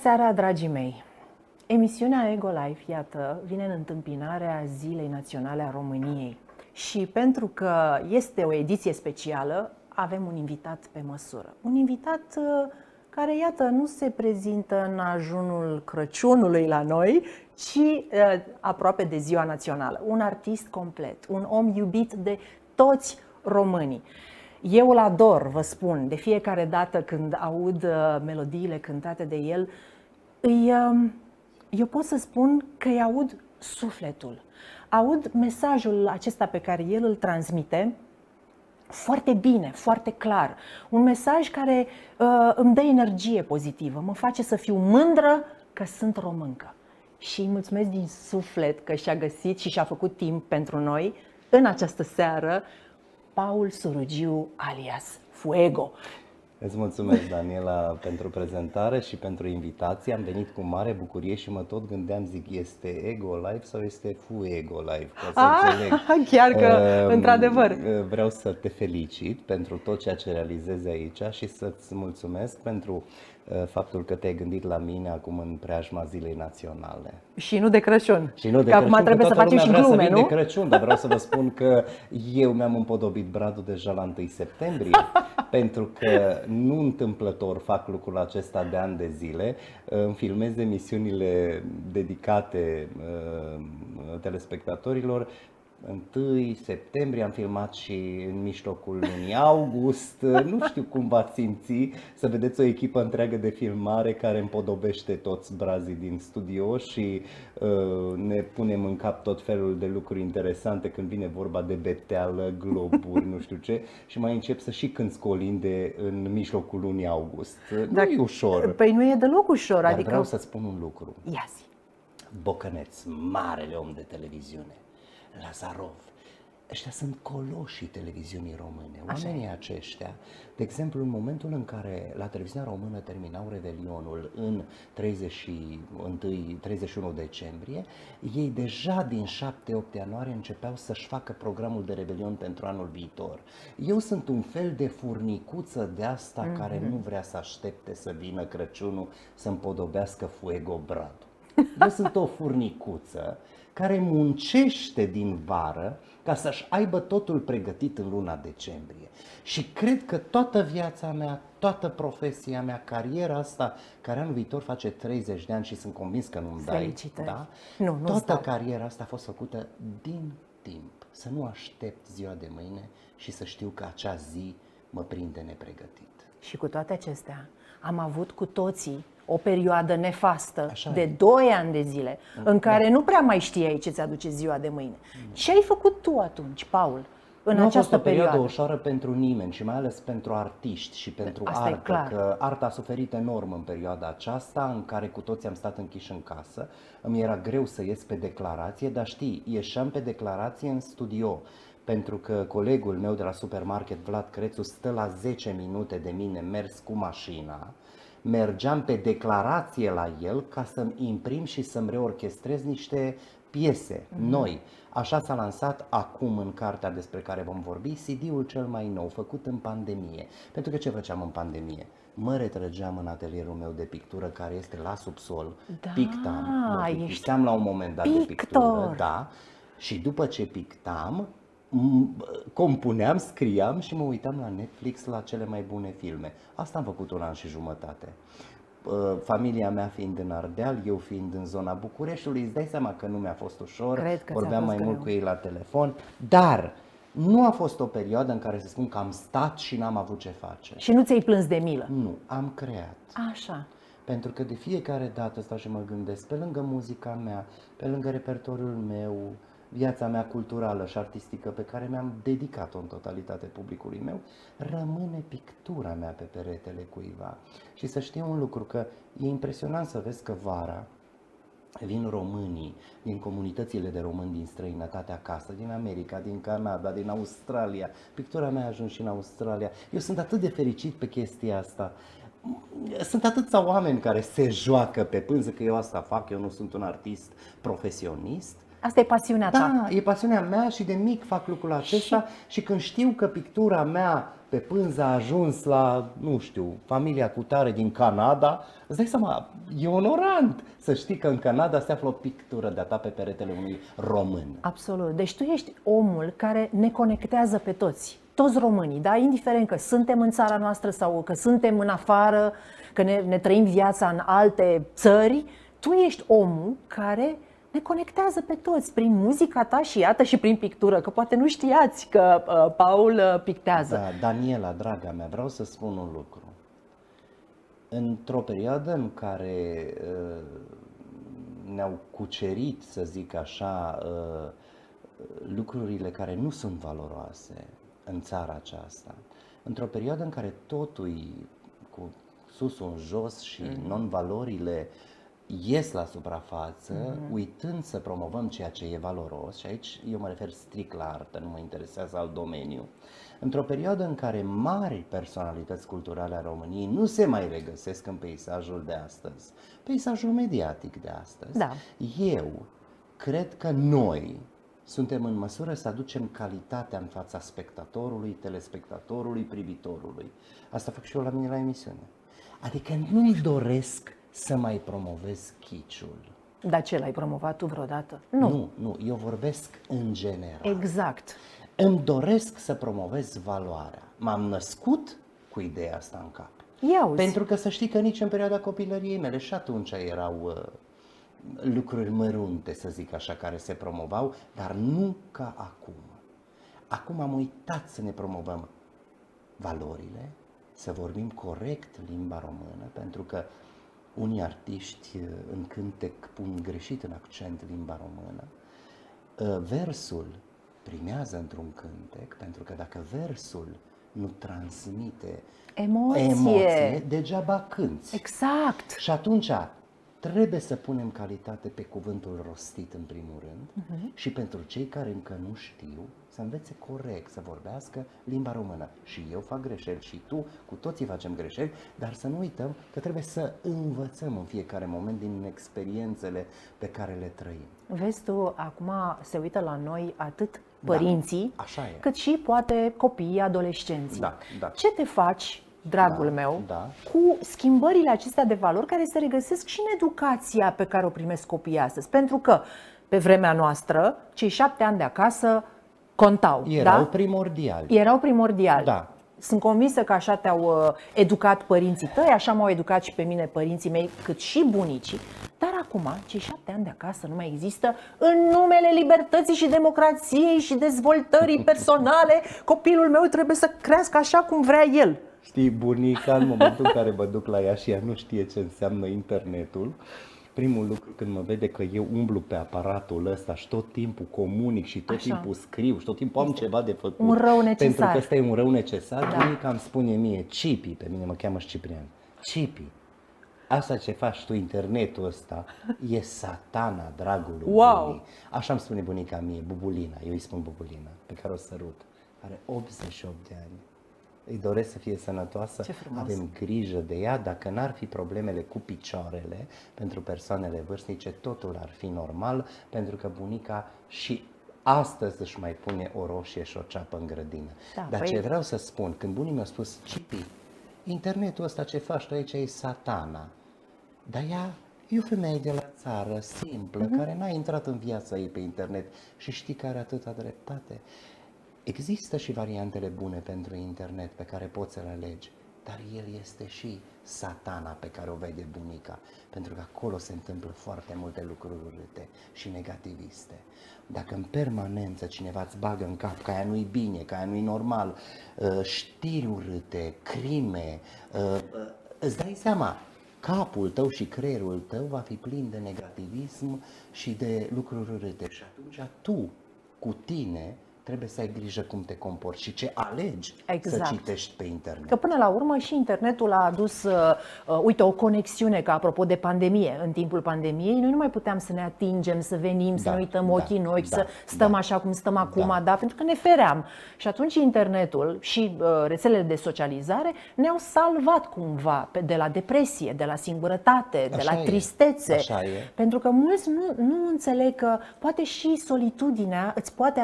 seara, dragii mei! Emisiunea Ego Life, iată, vine în întâmpinarea Zilei Naționale a României. Și pentru că este o ediție specială, avem un invitat pe măsură. Un invitat care, iată, nu se prezintă în ajunul Crăciunului la noi, ci aproape de Ziua Națională. Un artist complet, un om iubit de toți românii. Eu îl ador, vă spun, de fiecare dată când aud melodiile cântate de el, eu pot să spun că îi aud sufletul. Aud mesajul acesta pe care el îl transmite foarte bine, foarte clar. Un mesaj care îmi dă energie pozitivă, mă face să fiu mândră că sunt româncă. Și îi mulțumesc din suflet că și-a găsit și și-a făcut timp pentru noi în această seară, Paul Surugiu alias Fuego. Îți mulțumesc, Daniela, pentru prezentare și pentru invitație. Am venit cu mare bucurie și mă tot gândeam, zic, este Ego Live sau este Fuego Live? Ca să înțeleg. Chiar că, într-adevăr. Vreau să te felicit pentru tot ceea ce realizezi aici și să-ți mulțumesc pentru faptul că te-ai gândit la mine acum în preajma Zilei Naționale. Și nu de Crăciun. Și nu de că Crăciun, acum trebuie să facem și glume, să nu? De Crăciun, dar vreau să vă spun că eu mi-am împodobit bradul deja la 1 septembrie, pentru că nu întâmplător fac lucrul acesta de ani de zile. Îmi filmez emisiunile dedicate telespectatorilor. 1 septembrie am filmat și în mijlocul lunii august. Nu știu cum v-ați simți să vedeți o echipă întreagă de filmare care împodobește toți brazii din studio și ne punem în cap tot felul de lucruri interesante când vine vorba de beteală, globuri, nu știu ce, și mai încep să și cânt colinde în mijlocul lunii august. Nu e ușor. Păi nu e deloc ușor. Dar adică vreau să spun un lucru. Ia zi. Bocăneț, marele om de televiziune, Lazarov, ăștia sunt coloșii televiziunii române. Oamenii aceștia, de exemplu, în momentul în care la televiziunea română terminau Revelionul în 31 decembrie, ei deja din 7-8 ianuarie începeau să-și facă programul de Revelion pentru anul viitor. Eu sunt un fel de furnicuță de asta care nu vrea să aștepte să vină Crăciunul să împodobească Fuego bradul. Eu sunt o furnicuță care muncește din vară ca să-și aibă totul pregătit în luna decembrie. Și cred că toată viața mea, toată profesia mea, cariera asta, care anul viitor face 30 de ani și sunt convins că nu-mi dai, Felicitări. da? Nu Toată cariera asta a fost făcută din timp. Să nu aștept ziua de mâine și să știu că acea zi mă prinde nepregătit. Și cu toate acestea, am avut cu toții o perioadă nefastă de 2 ani de zile, în care nu prea mai știai ce ți aduce ziua de mâine. Ce ai făcut tu atunci, Paul, în această Nu a fost o perioadă perioadă? ușoară pentru nimeni și mai ales pentru artiști și pentru Asta e artă, clar. că arta a suferit enorm în perioada aceasta în care cu toții am stat închiși în casă. Îmi era greu să ies pe declarație, dar știi, ieșeam pe declarație în studio, pentru că colegul meu de la supermarket, Vlad Crețu, stă la 10 minute de mine mers cu mașina. Mergeam pe declarație la el ca să-mi imprim și să-mi reorchestrez niște piese noi. Așa s-a lansat acum în cartea despre care vom vorbi CD-ul cel mai nou, făcut în pandemie. Pentru că ce făceam în pandemie? Mă retrăgeam în atelierul meu de pictură care este la subsol, pictam, mă plictiseam la un moment dat de pictură, da, și după ce pictam, compuneam, scriam și mă uitam la Netflix la cele mai bune filme. Asta am făcut 1 an și jumătate. Familia mea fiind în Ardeal, eu fiind în zona Bucureștiului, îți dai seama că nu mi-a fost ușor, vorbeam mai mult cu ei la telefon, dar nu a fost o perioadă în care să spun că am stat și n-am avut ce face. Și nu ți-ai plâns de milă? Nu, am creat. Așa. Pentru că de fiecare dată stau și mă gândesc, pe lângă muzica mea, pe lângă repertoriul meu, viața mea culturală și artistică pe care mi-am dedicat-o în totalitate publicului meu, rămâne pictura mea pe peretele cuiva. Și să știi un lucru, că e impresionant să vezi că vara vin românii din comunitățile de români din străinătate acasă, din America, din Canada, din Australia. Pictura mea a ajuns și în Australia. Eu sunt atât de fericit pe chestia asta. Sunt atâția oameni care se joacă pe pânză, că eu asta fac, eu nu sunt un artist profesionist. Asta e pasiunea ta. Da, e pasiunea mea și de mic fac lucrul acesta și când știu că pictura mea pe pânză a ajuns la, nu știu, familia cutare din Canada, îți dai seama, e onorant să știi că în Canada se află o pictură de-a ta pe peretele unui român. Absolut. Deci tu ești omul care ne conectează pe toți românii, da? Indiferent că suntem în țara noastră sau că suntem în afară, că ne trăim viața în alte țări, tu ești omul care ne conectează pe toți prin muzica ta și iată și prin pictură, că poate nu știați că Paul pictează. Da, Daniela, draga mea, vreau să spun un lucru. Într-o perioadă în care ne-au cucerit, să zic așa, lucrurile care nu sunt valoroase în țara aceasta, într-o perioadă în care totul cu susul în jos și non-valorile ies la suprafață, uitând să promovăm ceea ce e valoros, și aici eu mă refer strict la artă, nu mă interesează alt domeniu. Într-o perioadă în care mari personalități culturale a României nu se mai regăsesc în peisajul de astăzi, peisajul mediatic de astăzi, Da. eu cred că noi suntem în măsură să aducem calitatea în fața spectatorului, telespectatorului, privitorului. Asta fac și eu la mine la emisiune. Adică nu-mi doresc să mai promovez chiciul. Dar ce, l-ai promovat tu vreodată? Nu, eu vorbesc în general. Exact. Îmi doresc să promovez valoarea. M-am născut cu ideea asta în cap. Ia-uzi. Pentru că să știi că nici în perioada copilăriei mele și atunci erau lucruri mărunte, să zic așa, care se promovau, dar nu ca acum. Acum am uitat să ne promovăm valorile, să vorbim corect limba română, pentru că unii artiști în cântec pun greșit în accent limba română. Versul primează într-un cântec, pentru că dacă versul nu transmite emoție, degeaba cânți. Exact. Și atunci trebuie să punem calitate pe cuvântul rostit în primul rând și pentru cei care încă nu știu să învețe corect să vorbească limba română. Și eu fac greșeli și tu, cu toții facem greșeli, dar să nu uităm că trebuie să învățăm în fiecare moment din experiențele pe care le trăim. Vezi tu, acum se uită la noi atât părinții, așa e. cât și poate copiii, adolescenții. Da. Ce te faci, dragul meu, da. cu schimbările acestea de valori care se regăsesc și în educația pe care o primesc copiii astăzi? Pentru că pe vremea noastră, cei 7 ani de acasă contau. Erau primordiali. Erau primordiali. Da. Sunt convinsă că așa te-au educat părinții tăi, așa m-au educat și pe mine părinții mei, cât și bunicii. Dar acum, cei 7 ani de acasă nu mai există în numele libertății și democrației și dezvoltării personale. Copilul meu trebuie să crească așa cum vrea el. Știi, bunica, în momentul în care mă duc la ea și ea nu știe ce înseamnă internetul, primul lucru când mă vede că eu umblu pe aparatul ăsta și tot timpul comunic și tot timpul scriu și tot timpul am ceva de făcut. Un rău necesar. Pentru că ăsta e un rău necesar, bunica îmi spune mie, Cipi, pe mine mă cheamă și Ciprian, Cipi, asta ce faci tu, internetul ăsta, e satana dragului. Wow! Așa îmi spune bunica mie, Bubulina, eu îi spun Bubulina, pe care o sărut, are 88 de ani. Îi doresc să fie sănătoasă, avem grijă de ea, dacă n-ar fi problemele cu picioarele pentru persoanele vârstnice, totul ar fi normal, pentru că bunica și astăzi își mai pune o roșie și o ceapă în grădină. Dar ce vreau să spun, când bunii mi-au spus, Cipi, internetul ăsta ce faci tu aici e satana, dar ea e o femeie de la țară, simplă, care n-a intrat în viața ei pe internet și știi că are atâta dreptate. Există și variantele bune pentru internet pe care poți să le alegi, dar el este și satana pe care o vede bunica, pentru că acolo se întâmplă foarte multe lucruri urâte și negativiste. Dacă în permanență cineva îți bagă în cap că aia nu-i bine, că aia nu-i normal, știri urâte, crime, îți dai seama, capul tău și creierul tău va fi plin de negativism și de lucruri urâte și atunci tu, cu tine, trebuie să ai grijă cum te comporți și ce alegi să citești pe internet. Că până la urmă și internetul a adus, uite, o conexiune, că apropo de pandemie, în timpul pandemiei, noi nu mai puteam să ne atingem, să venim, să ne uităm ochii în ochi, să stăm așa cum stăm acum, pentru că ne feream. Și atunci internetul și rețelele de socializare ne-au salvat cumva de la depresie, de la singurătate, de la tristețe. Așa e. Pentru că mulți nu înțeleg că poate și solitudinea îți poate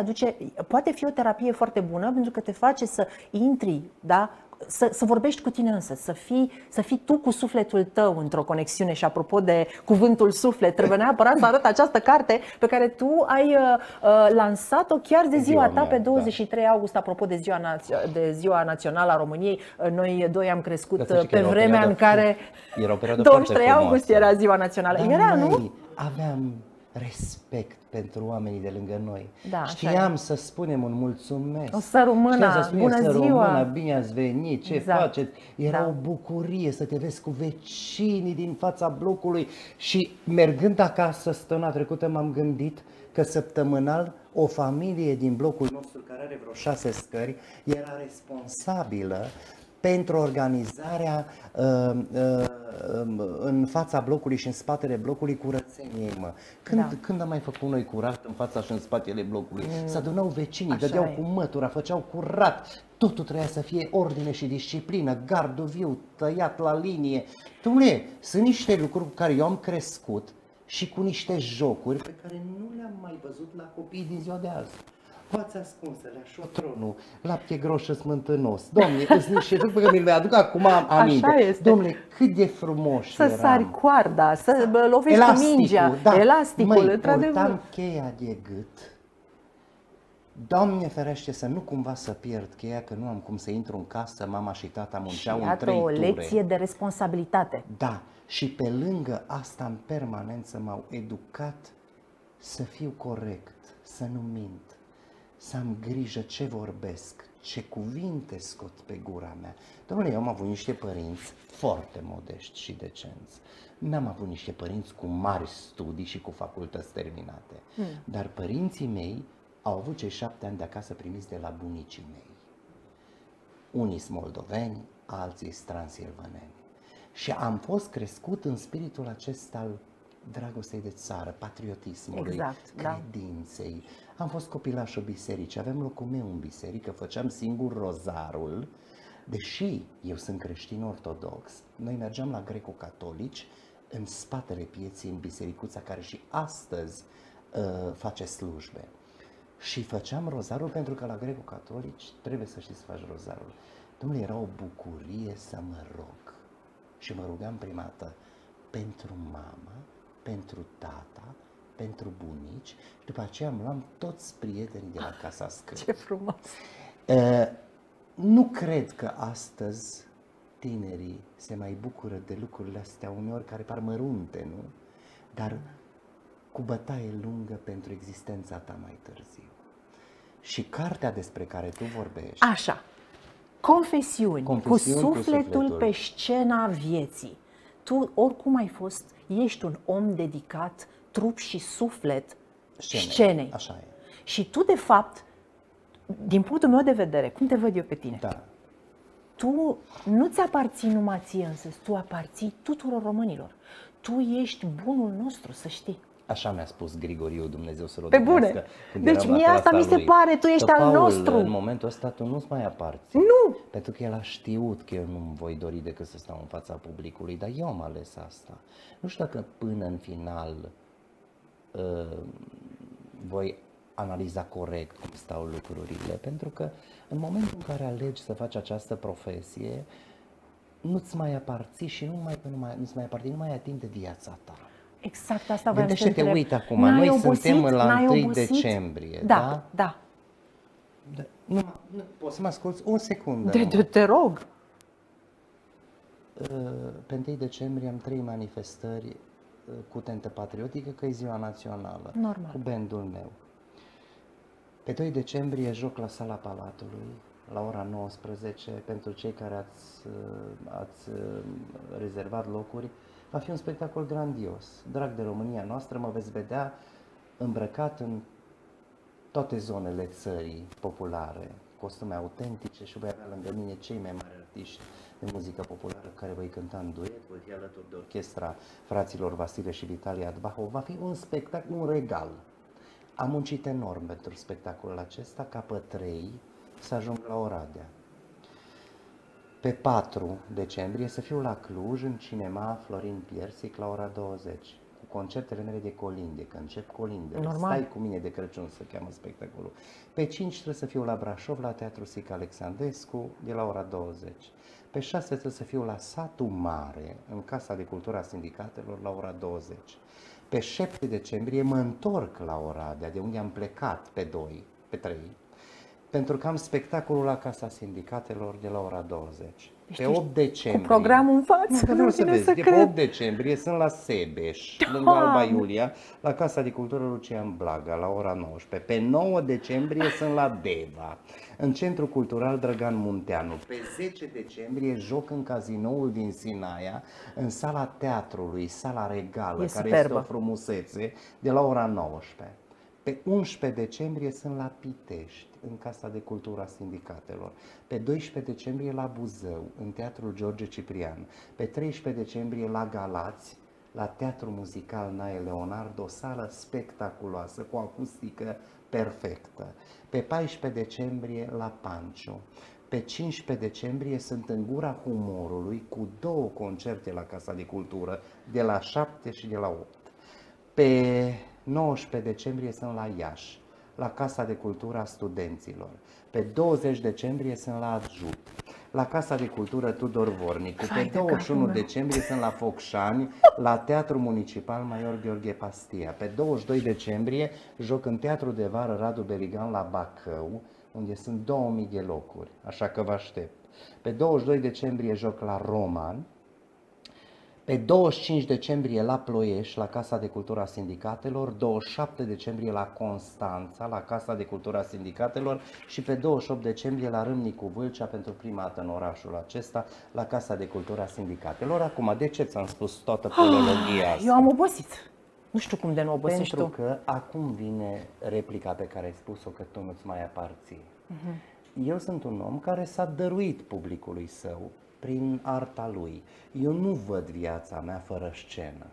poate fi o terapie foarte bună pentru că te face să intri, da? Să vorbești cu tine însă, să fii tu cu sufletul tău într-o conexiune. Și apropo de cuvântul suflet, trebuie neapărat să arăt această carte pe care tu ai lansat-o chiar de ziua ta, pe 23 august, apropo de ziua națională a României. Noi doi am crescut pe vremea în care 23 august era ziua națională. Era, nu? Aveam respect pentru oamenii de lângă noi. Da, știam să spunem un mulțumesc. O sărumână, bună ziua, bine ați venit, ce faceți? Era o bucurie să te vezi cu vecinii din fața blocului. Și mergând acasă săptămâna trecută m-am gândit că săptămânal o familie din blocul nostru, care are vreo 6 scări, era responsabilă pentru organizarea în fața blocului și în spatele blocului curățeniei, mă. Când am mai făcut noi curat în fața și în spatele blocului? Se adunau vecinii, dădeau cu mătura, făceau curat. Totul trebuia să fie ordine și disciplină, gardul viu, tăiat la linie. Dom'le, sunt niște lucruri cu care eu am crescut și cu niște jocuri pe care nu le-am mai văzut la copiii din ziua de azi. Coața ascunsele, șotronul, lapte groșă smântânos. Dom'le, îți niște lucruri pe care mi le aduc acum aminte. Dom'le, cât de frumoși să eram. Sari coarda, să lovești cu mingea, elasticul, într-adevăr. Purtam cheia de gât. Doamne ferește să nu cumva să pierd cheia, că nu am cum să intru în casă, mama și tata munceau în 3 ture. O lecție de responsabilitate. Da, și pe lângă asta în permanență m-au educat să fiu corect, să nu mint, să am grijă ce vorbesc, ce cuvinte scot pe gura mea. Dom'le, eu am avut niște părinți foarte modești și decenți. N-am avut niște părinți cu mari studii și cu facultăți terminate. Dar părinții mei au avut cei 7 ani de acasă primiți de la bunicii mei. Unii sunt moldoveni, alții sunt transilvaneni. Și am fost crescut în spiritul acesta al dragostei de țară, patriotismului, credinței. Am fost copilașul bisericii, aveam locul meu în biserică, făceam singur rozarul. Deși eu sunt creștin ortodox, noi mergeam la greco-catolici în spatele pieței, în bisericuța care și astăzi face slujbe. Și făceam rozarul pentru că la greco-catolici trebuie să știi să faci rozarul. Dom'le, era o bucurie să mă rog. Și mă rugam prima dată pentru mama, pentru tata, pentru bunici și după aceea îmi luam toți prietenii de la Casa Scării. Ce frumos! Nu cred că astăzi tinerii se mai bucură de lucrurile astea uneori care par mărunte, nu? Dar cu bătaie lungă pentru existența ta mai târziu. Și cartea despre care tu vorbești... Așa, confesiuni cu sufletul pe scena vieții. Tu oricum ai fost, ești un om dedicat, trup și suflet scenei. Așa e. Și tu, de fapt, din punctul meu de vedere, cum te văd eu pe tine? Da. Tu nu ți aparții numai ție însăți, tu aparții tuturor românilor. Tu ești bunul nostru, să știi. Așa mi-a spus Grigoriu, Dumnezeu să-l pe bune. Deci mie asta mi se pare, tu ești al nostru. În momentul ăsta tu nu-ți mai aparții. Nu. Pentru că el a știut că eu nu-mi voi dori decât să stau în fața publicului, dar eu am ales asta. Nu știu dacă până în final voi analiza corect cum stau lucrurile, pentru că în momentul în care alegi să faci această profesie, nu-ți mai aparții și nu-ți mai aparții, nu mai ating viața ta. Exact, asta vreau să te întreb. Uite acum, noi suntem la 1 decembrie, da? Da. Nu, poți să mă asculți un secundă. Te rog. Pe 1 decembrie am 3 manifestări cu tentă patriotică, că e ziua națională. Normal. Cu bandul meu. Pe 2 decembrie joc la Sala Palatului, la ora 19, pentru cei care ați rezervat locuri. Va fi un spectacol grandios. Drag de România noastră, mă veți vedea îmbrăcat în toate zonele țării populare, costume autentice și voi avea lângă mine cei mai mari artiști de muzică populară care voi cânta în duet, voi fi alături de orchestra fraților Vasile și Vitalia Dvahov. Va fi un spectacol, un regal. Am muncit enorm pentru spectacolul acesta, ca pe 3 să ajung la Oradea. Pe 4 decembrie să fiu la Cluj, în cinema Florin Piersic, la ora 20, cu concertele mele de colinde, că încep colindele. Normal. Stai cu mine de Crăciun, se cheamă spectacolul. Pe 5 trebuie să fiu la Brașov, la Teatrul Sica Alexandrescu, de la ora 20. Pe 6 trebuie să fiu la Satul Mare, în Casa de Cultură a Sindicatelor, la ora 20. Pe 7 decembrie mă întorc la Oradea, de unde am plecat pe 2, pe 3, pentru că am spectacolul la Casa Sindicatelor de la ora 20. Deci Pe 8 decembrie... Cu programul în față, Nu, nu să vine vezi, să de pe cred. 8 decembrie sunt la Sebeș, lângă Alba Iulia, la Casa de Cultură Lucian Blaga, la ora 19. Pe 9 decembrie sunt la Deva, în Centrul Cultural Drăgan Munteanu. Pe 10 decembrie joc în cazinoul din Sinaia, în sala teatrului, sala regală, E care superbă. este o frumusețe, de la ora 19. Pe 11 decembrie sunt la Pitești, în Casa de Cultură a Sindicatelor. Pe 12 decembrie la Buzău, în Teatrul George Ciprian. Pe 13 decembrie la Galați, la Teatrul Muzical Nae Leonard, o sală spectaculoasă, cu acustică perfectă. Pe 14 decembrie la Panciu. Pe 15 decembrie sunt în Gura Humorului, cu 2 concerte la Casa de Cultură, de la 7 și de la 8. Pe 19 decembrie sunt la Iași, la Casa de Cultură a Studenților. Pe 20 decembrie sunt la Adjut, la Casa de Cultură Tudor Vornicu. Pe 21 decembrie sunt la Focșani, la Teatrul Municipal Maior Gheorghe Pastia. Pe 22 decembrie joc în Teatrul de Vară Radu Beligan la Bacău, unde sunt 2000 de locuri, așa că vă aștept. Pe 22 decembrie joc la Roman. Pe 25 decembrie la Ploiești, la Casa de Cultură a Sindicatelor, 27 decembrie la Constanța, la Casa de Cultură a Sindicatelor și pe 28 decembrie la Râmnicu Vâlcea, pentru prima dată în orașul acesta, la Casa de Cultură a Sindicatelor. Acum, de ce ți-am spus toată polologia asta? Eu am obosit. Nu știu cum de nu obosești Pentru tu. că acum vine replica pe care ai spus-o, că tu nu-ți mai aparții. Eu sunt un om care s-a dăruit publicului său prin arta lui. Eu nu văd viața mea fără scenă.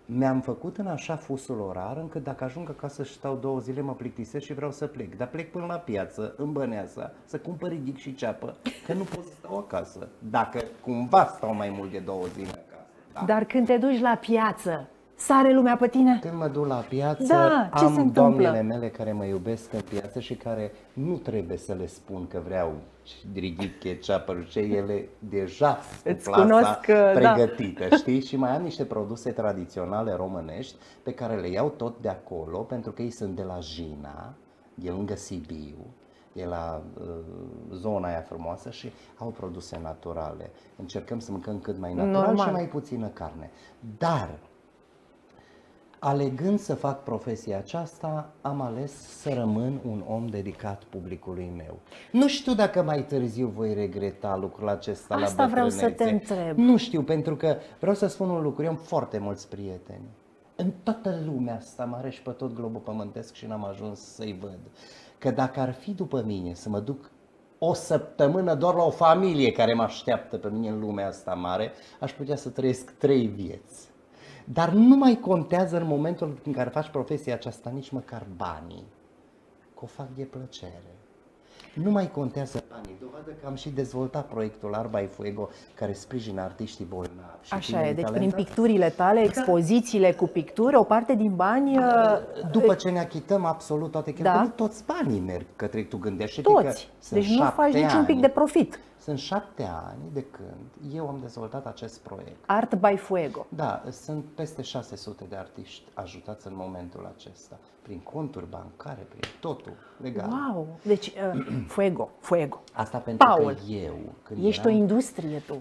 Mi-am făcut în așa fusul orar încât dacă ajung acasă și stau 2 zile, mă plictisesc și vreau să plec. Dar plec până la piață, în Băneasa, să cumpăr ridic și ceapă, că nu pot să stau acasă. Dacă cumva stau mai mult de 2 zile acasă. Da. Dar când te duci la piață, sare lumea pe tine? Când mă duc la piață, Da, ce se am întâmplă? doamnele mele care mă iubesc în piață și care nu trebuie să le spun că vreau ridic, ketchup, ce ele deja Îți cu plasa cunosc, da. pregătită, știi? Și mai am niște produse tradiționale românești pe care le iau tot de acolo, pentru că ei sunt de la Jina, de lângă Sibiu, de la zona aia frumoasă și au produse naturale. Încercăm să mâncăm cât mai natural Normal. și mai puțină carne. Dar alegând să fac profesia aceasta, am ales să rămân un om dedicat publicului meu. Nu știu dacă mai târziu voi regreta lucrul acesta la Asta vreau să bătrânețe. te întreb. Nu știu, pentru că vreau să spun un lucru, eu am foarte mulți prieteni. În toată lumea asta mare și pe tot globul pământesc și n-am ajuns să-i văd. Că dacă ar fi după mine să mă duc o săptămână doar la o familie care mă așteaptă pe mine în lumea asta mare, aș putea să trăiesc 3 vieți. Dar nu mai contează în momentul în care faci profesia aceasta nici măcar banii, că o fac de plăcere. Nu mai contează banii. Dovadă că am și dezvoltat proiectul Arba y Fuego, care sprijină artiștii bolnavi. Și Așa tinerii e, deci prin talentați. picturile tale, expozițiile cu picturi, o parte din bani... După ce ne achităm absolut toate cheltuielile, Da. toți banii merg către, tu gândește-te Toți. că sunt Deci nu 7 faci niciun pic ani. de profit. Sunt 7 ani de când eu am dezvoltat acest proiect. Art by Fuego. Da, sunt peste 600 de artiști ajutați în momentul acesta, prin conturi bancare, prin totul legal. Wow! Deci, Fuego. Asta pentru Paul, că eu, când ești o eram industrie tu.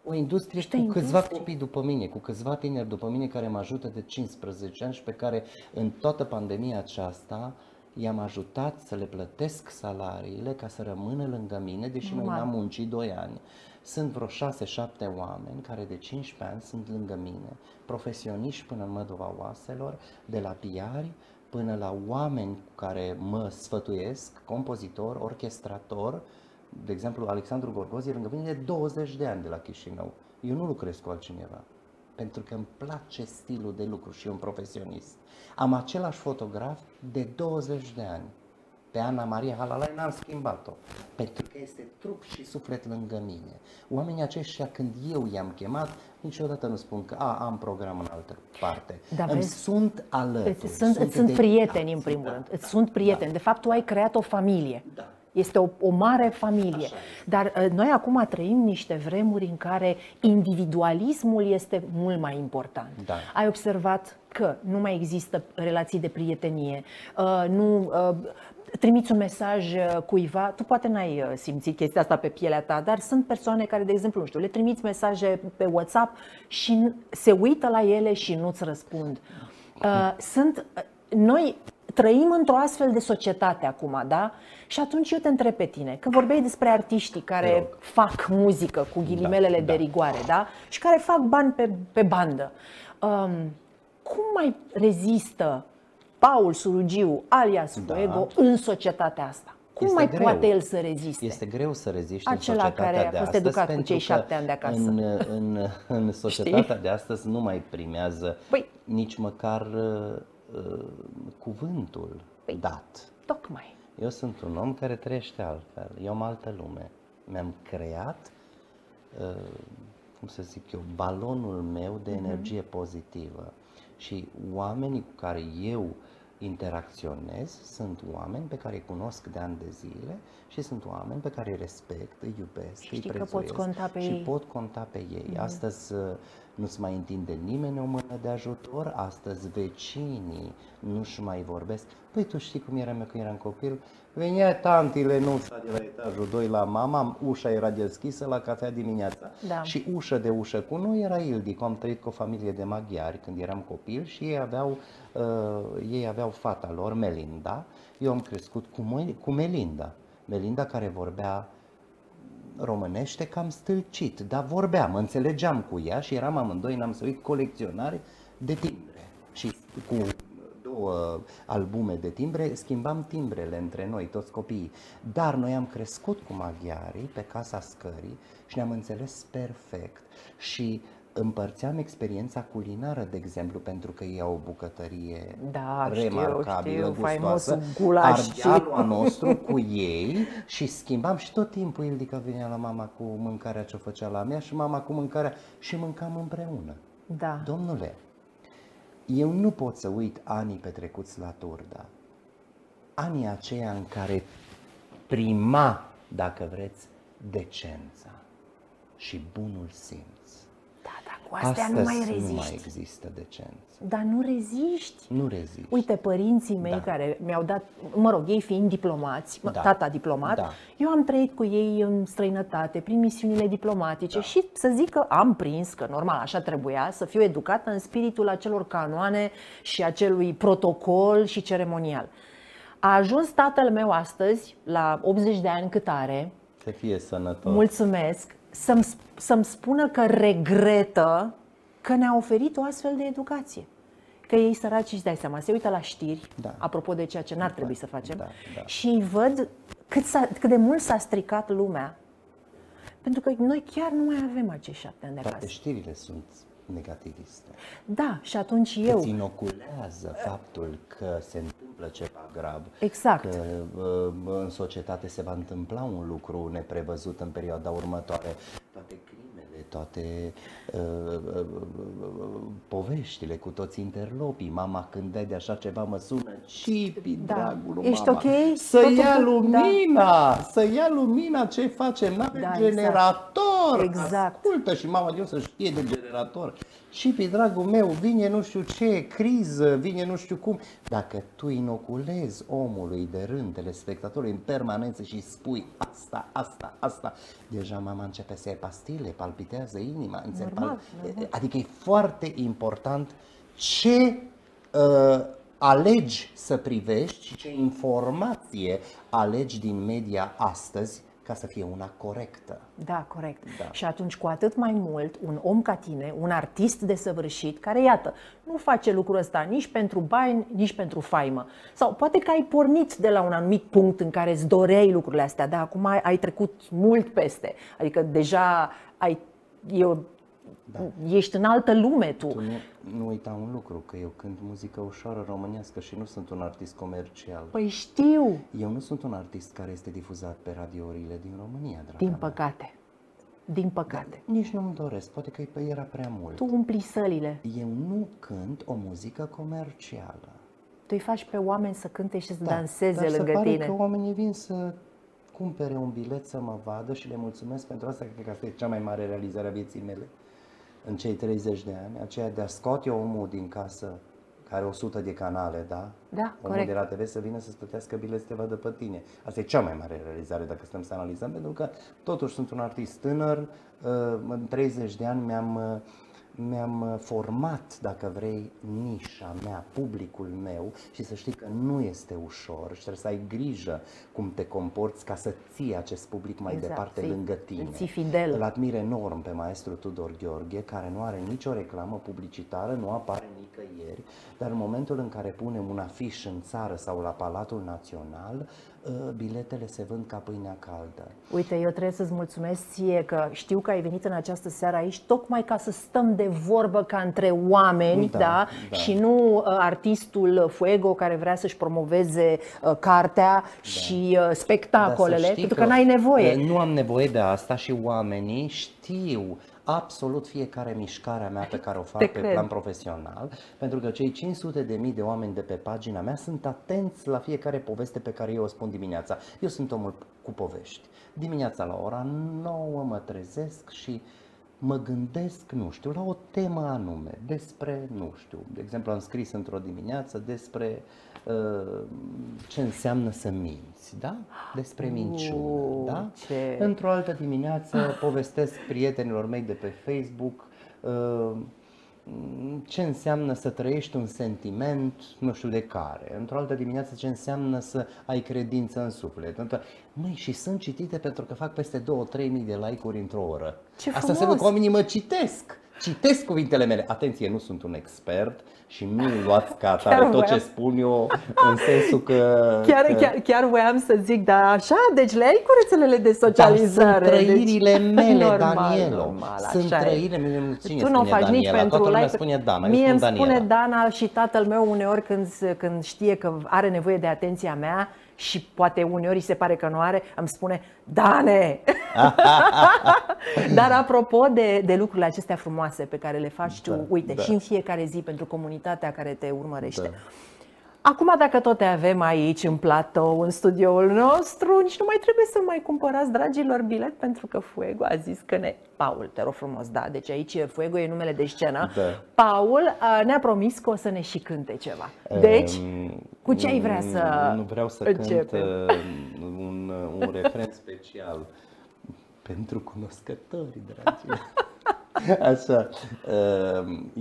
o industrie ești cu o câțiva industrie. copii după mine, cu câțiva tineri după mine care mă ajută de 15 ani și pe care în toată pandemia aceasta i-am ajutat să le plătesc salariile ca să rămână lângă mine, deși noi Normal. n-am muncit 2 ani. Sunt vreo 6-7 oameni care de 15 ani sunt lângă mine, profesioniști până în măduva oaselor, de la PR până la oameni care mă sfătuiesc, compozitor, orchestrator. De exemplu, Alexandru Gorgoz e lângă mine de 20 de ani de la Chișinău. Eu nu lucrez cu altcineva, pentru că îmi place stilul de lucru și eu un profesionist. Am același fotograf de 20 de ani. Pe Ana Maria Halalai n-am schimbat-o, pentru că este trup și suflet lângă mine. Oamenii aceștia, când eu i-am chemat, niciodată nu spun că am program în altă parte. Da, Îmi sunt alături. Sunt prieteni, în primul rând. Îți sunt prieteni. De fapt, tu ai creat o familie. Da. Este o mare familie. Dar noi acum trăim niște vremuri în care individualismul este mult mai important. Da. Ai observat că nu mai există relații de prietenie, trimiți un mesaj cuiva, tu poate n-ai simțit chestia asta pe pielea ta, dar sunt persoane care, de exemplu, nu știu, le trimiți mesaje pe WhatsApp și se uită la ele și nu-ți răspund. Noi trăim într-o astfel de societate acum, da? Și atunci eu te întreb pe tine, că vorbeai despre artiștii care fac muzică cu ghilimelele de rigoare, da? Și care fac bani pe bandă. Cum mai rezistă Paul Surugiu, alias Fuego, în societatea asta? Cum Este mai greu. poate el să reziste? Este greu să reziști Acela în societatea care a de fost astăzi, educat cu cei pentru că 7 ani de acasă. În societatea de astăzi nu mai primează nici măcar cuvântul dat. Tocmai. Eu sunt un om care trăiește altfel, eu am altă lume. Mi-am creat, cum să zic eu, balonul meu de energie pozitivă. Și oamenii cu care eu interacționez sunt oameni pe care îi cunosc de ani de zile și sunt oameni pe care îi respect, îi iubesc, îi prețuiesc poți conta pe și ei. pot conta pe ei. Astăzi nu-ți mai întinde nimeni o mână de ajutor, astăzi vecinii nu-și mai vorbesc. Păi tu știi cum eram eu când eram copil? Venea tantile Nuța de la etajul 2 la mama, ușa era deschisă la cafea dimineața. Da. Și ușă de ușă cu noi era Ildico. Am trăit cu o familie de maghiari când eram copil și ei aveau fata lor, Melinda. Eu am crescut cu Melinda. Melinda care vorbea românește cam stâlcit, dar vorbeam, înțelegeam cu ea și eram amândoi, n-am să uit, colecționari de timbre. Și cu 2 albume de timbre schimbam timbrele între noi, toți copiii. Dar noi am crescut cu maghiarii pe Casa Scării și ne-am înțeles perfect și împărțeam experiența culinară, de exemplu, pentru că ei au o bucătărie remarcabilă, gustoasă, ardealul al nostru cu ei și schimbam și tot timpul Ildica venea la mama cu mâncarea ce o făcea la mea și mama cu mâncarea și mâncam împreună. Da. Domnule, eu nu pot să uit anii petrecuți la Turda, anii aceia în care prima, dacă vreți, decența și bunul simț. Cu astea nu mai reziști. Nu mai există decență. Dar nu reziști. Nu reziști. Uite, părinții mei care mi-au dat, mă rog, ei fiind diplomați, tata diplomat, eu am trăit cu ei în străinătate, prin misiunile diplomatice și să zic că am prins, că normal așa trebuia, să fiu educată în spiritul acelor canoane și acelui protocol și ceremonial. A ajuns tatăl meu astăzi, la 80 de ani cât are, să fie sănătos. Mulțumesc, să-mi spună că regretă că ne-a oferit o astfel de educație. Că ei săraci, își dai seama, se uită la știri, apropo de ceea ce n-ar trebui să facem, și îi văd cât de mult s-a stricat lumea. Pentru că noi chiar nu mai avem acești 7 ani de acasă. Toate știrile sunt negativiste. Da, și atunci eu... Îți inoculează faptul că se întâmplă ceva grav. Exact. Că în societate se va întâmpla un lucru neprevăzut în perioada următoare. Toate crimele, toate poveștile cu toți interlopii. Mama când vede așa ceva mă sună, Cipi, dragul lui Ești mama, ok? să ia lumina, să ia lumina, ce facem? N-avem generator. Exact. Ascultă, și mama de unde să știe de generator. Cipi, dragul meu, vine nu știu ce criză, vine nu știu cum. Dacă tu inoculezi omului de rând, telespectatorului în permanență și spui asta, deja mama începe să ia pastile, palpitează inima. Normal. Adică e foarte important ce alegi să privești și ce informație alegi din media astăzi ca să fie una corectă. Da, corect. Da. Și atunci, cu atât mai mult, un om ca tine, un artist desăvârșit, care, iată, nu face lucrul ăsta nici pentru bani, nici pentru faimă. Sau poate că ai pornit de la un anumit punct în care îți doreai lucrurile astea, dar acum ai trecut mult peste. Adică deja ești în altă lume tu. Tu nu uita un lucru, că eu cânt muzică ușoară românească și nu sunt un artist comercial. Păi știu. Eu nu sunt un artist care este difuzat pe radiourile din România, draga Din mea. păcate. Din păcate. Nici nu-mi doresc, poate că era prea mult. Tu umpli sălile. Eu nu cânt o muzică comercială. Tu îi faci pe oameni să cânte și să Da, danseze dar lângă se pare tine. că oamenii vin să cumpere un bilet să mă vadă și le mulțumesc pentru asta. Cred că asta e cea mai mare realizare a vieții mele în cei 30 de ani, aceea de a scoate omul din casă care are 100 de canale, da? Da, omul corect. de la TV să vină să-ți plătească bilet să te vadă pe tine. Asta e cea mai mare realizare dacă stăm să analizăm, pentru că totuși sunt un artist tânăr, în 30 de ani mi-am format, dacă vrei, nișa mea, publicul meu și să știi că nu este ușor și trebuie să ai grijă cum te comporți ca să ții acest public mai Exact, departe ții- lângă tine. ții fidel. Îl admir enorm pe maestru Tudor Gheorghe, care nu are nicio reclamă publicitară, nu apare nicăieri, dar în momentul în care punem un afiș în țară sau la Palatul Național, biletele se vând ca pâinea caldă. Uite, eu trebuie să-ți mulțumesc ție că știu că ai venit în această seară aici tocmai ca să stăm de vorbă ca între oameni, Da, da? da. Și nu artistul Fuego care vrea să-și promoveze cartea și spectacolele, Dar să știi pentru că n-ai nevoie. Nu am nevoie de asta și oamenii știu absolut fiecare mișcare a mea pe care o fac Te pe cred. plan profesional, pentru că cei 500.000 de oameni de pe pagina mea sunt atenți la fiecare poveste pe care eu o spun dimineața. Eu sunt omul cu povești. Dimineața la ora 9 mă trezesc și mă gândesc, nu știu, la o temă anume, despre, nu știu, de exemplu am scris într-o dimineață despre ce înseamnă să minți, da? Despre minciună, da? ce- Într-o altă dimineață povestesc prietenilor mei de pe Facebook ce înseamnă să trăiești un sentiment, nu știu de care. Într-o altă dimineață ce înseamnă să ai credință în suflet. Măi, și sunt citite pentru că fac peste 2-3 mii de like-uri într-o oră. Ce Asta frumos! înseamnă că oamenii mă citesc cuvintele mele. Atenție, nu sunt un expert și nu luați ca atare Chiar tot ce voiam- spun eu în sensul că... Chiar voiam să zic, dar așa, deci le ai curățelele de Dar socializare. sunt trăirile mele, normal, Danielo. normal, Sunt așa e. trăirile mele. Cine Tu nu o spune faci nici Daniela? pentru Toată lumea like. spune Dana, eu Mie spun îmi Daniela. spune Dana și tatăl meu uneori când știe că are nevoie de atenția mea și poate uneori îi se pare că nu are, îmi spune Dane! Dar apropo de lucrurile acestea frumoase pe care le faci tu, Da, uite, da. și în fiecare zi pentru comunitatea care te urmărește. Da. Acum, dacă tot te avem aici în platou, în studioul nostru, nici nu mai trebuie să mai cumpărați, dragilor, bilet, pentru că Fuego a zis că Paul, te rog frumos, da, deci aici Fuego e numele de scenă. Da. Paul ne-a promis că o să ne și cânte ceva. Deci, cu ce ai vrea să Nu vreau să începem? cânt un refren special pentru cunoscători, dragi. Așa,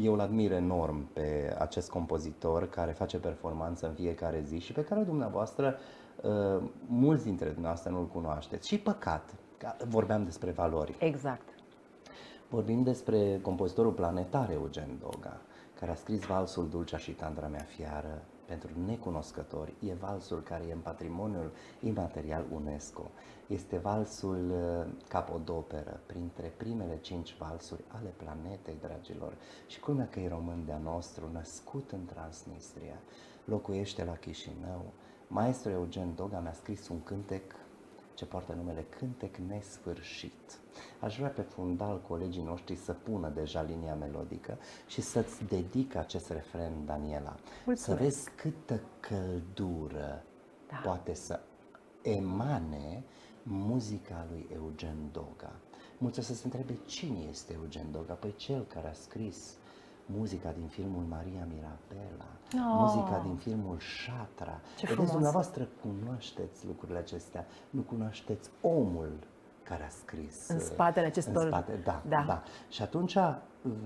eu îl admir enorm pe acest compozitor care face performanță în fiecare zi și pe care dumneavoastră, mulți dintre dumneavoastră nu-l cunoașteți. Și păcat, că vorbeam despre valori. Exact. Vorbim despre compozitorul planetar Eugen Doga, care a scris valsul Dulcea și Tandra mea fiară. Pentru necunoscători, e valsul care e în patrimoniul imaterial UNESCO. Este valsul capodoperă, printre primele 5 valsuri ale planetei, dragilor. Și culmea că e român de-a nostru, născut în Transnistria, locuiește la Chișinău. Maestru Eugen Doga mi-a scris un cântec ce poartă numele Cântec Nesfârșit. Aș vrea pe fundal colegii noștri să pună deja linia melodică și să-ți dedic acest refren, Daniela. Mulțumesc. Să vezi câtă căldură poate să emane muzica lui Eugen Doga. Mulți o să se întrebe cine este Eugen Doga? Păi cel care a scris muzica din filmul Maria Mirabela, muzica din filmul Șatra. Ce Vedeți, frumos. dumneavoastră cunoașteți lucrurile acestea, nu cunoașteți omul care a scris În spatele acestor... în spate, da, Da. da. Și atunci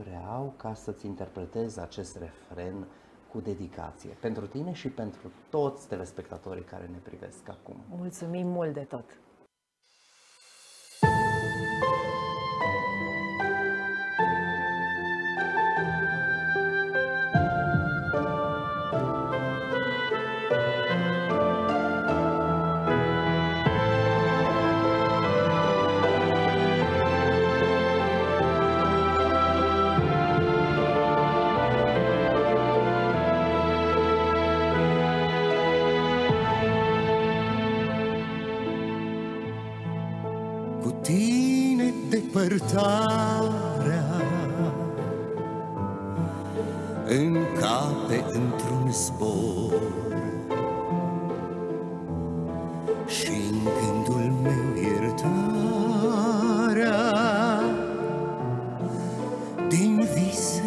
vreau ca să-ți interpretez acest refren cu dedicație pentru tine și pentru toți telespectatorii care ne privesc acum. Mulțumim mult de tot! cu tine depărtarea încape într-un zbor și în gândul meu iertarea din vise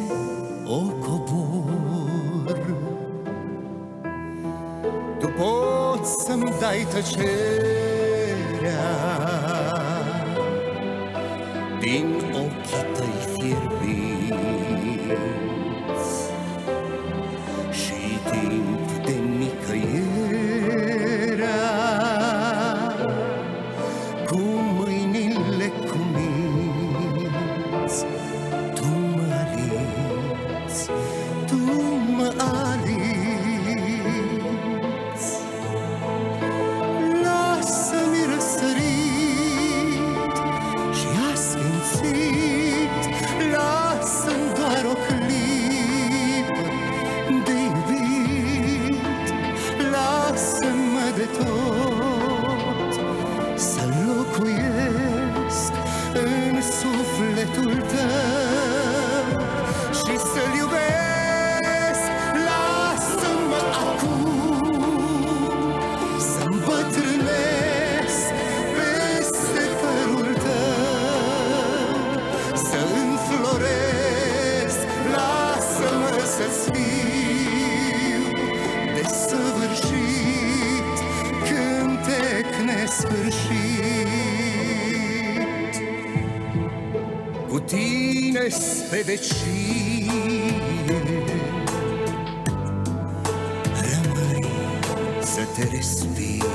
o cobor. Tu poți să-mi dai tăcerea din ochii tăi fierbiți și timp de nicăierea cu mâinile cuminți. Tu mă aliți, tu mă aliți. Lasă-mi răsărit și asfințit, lasă-mi doar o clipă de iubit. Lasă-mă de tot să locuiesc în sufletul tău și să-l iubesc. Lasă-mă acum să îmbătrânesc peste părul tău, să înfloresc. Lasă-mă să-ți fiu desăvârșit, cântec nesfârșit. Cu tine spedecie rămâi să te respiri.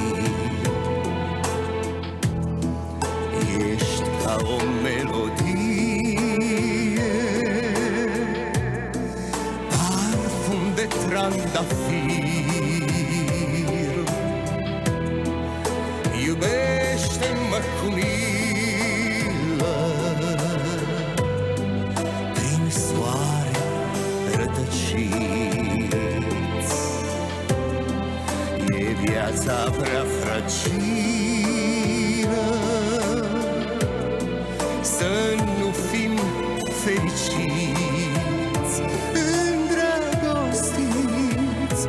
Ești ca o melodie, parfum de trandafir. Iubește-mă cu milă, prin soare rătăciți. E viața prea fragilă să nu fim fericiți, îndrăgostiți,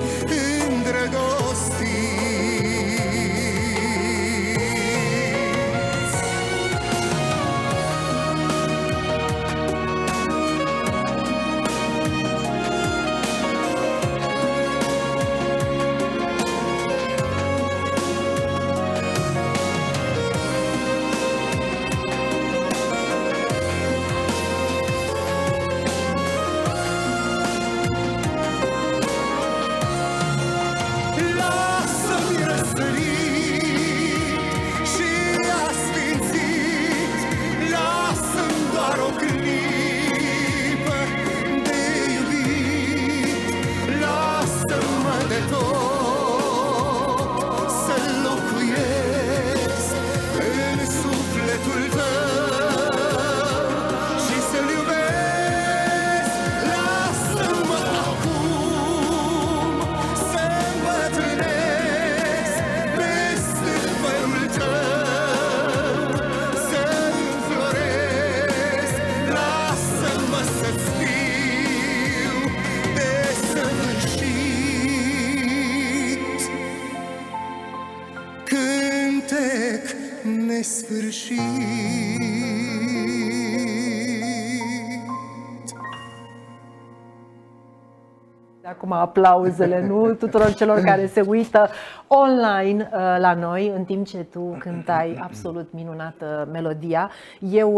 îndrăgostiți. Lasă-mi răsărit și asfințit, lasă-mi doar o clipă de iubit. Lasă-mă de tot să locuiesc în sufletul tău și să-l iubesc. Lasă-mă acum să îmbătrânesc peste părul tău, să înfloresc. Lasă-mă să-ți fiu desăvârșit, cântec nesfârșit. Acum aplauzele, nu tuturor celor care se uită online la noi în timp ce tu cântai absolut minunată melodia. Eu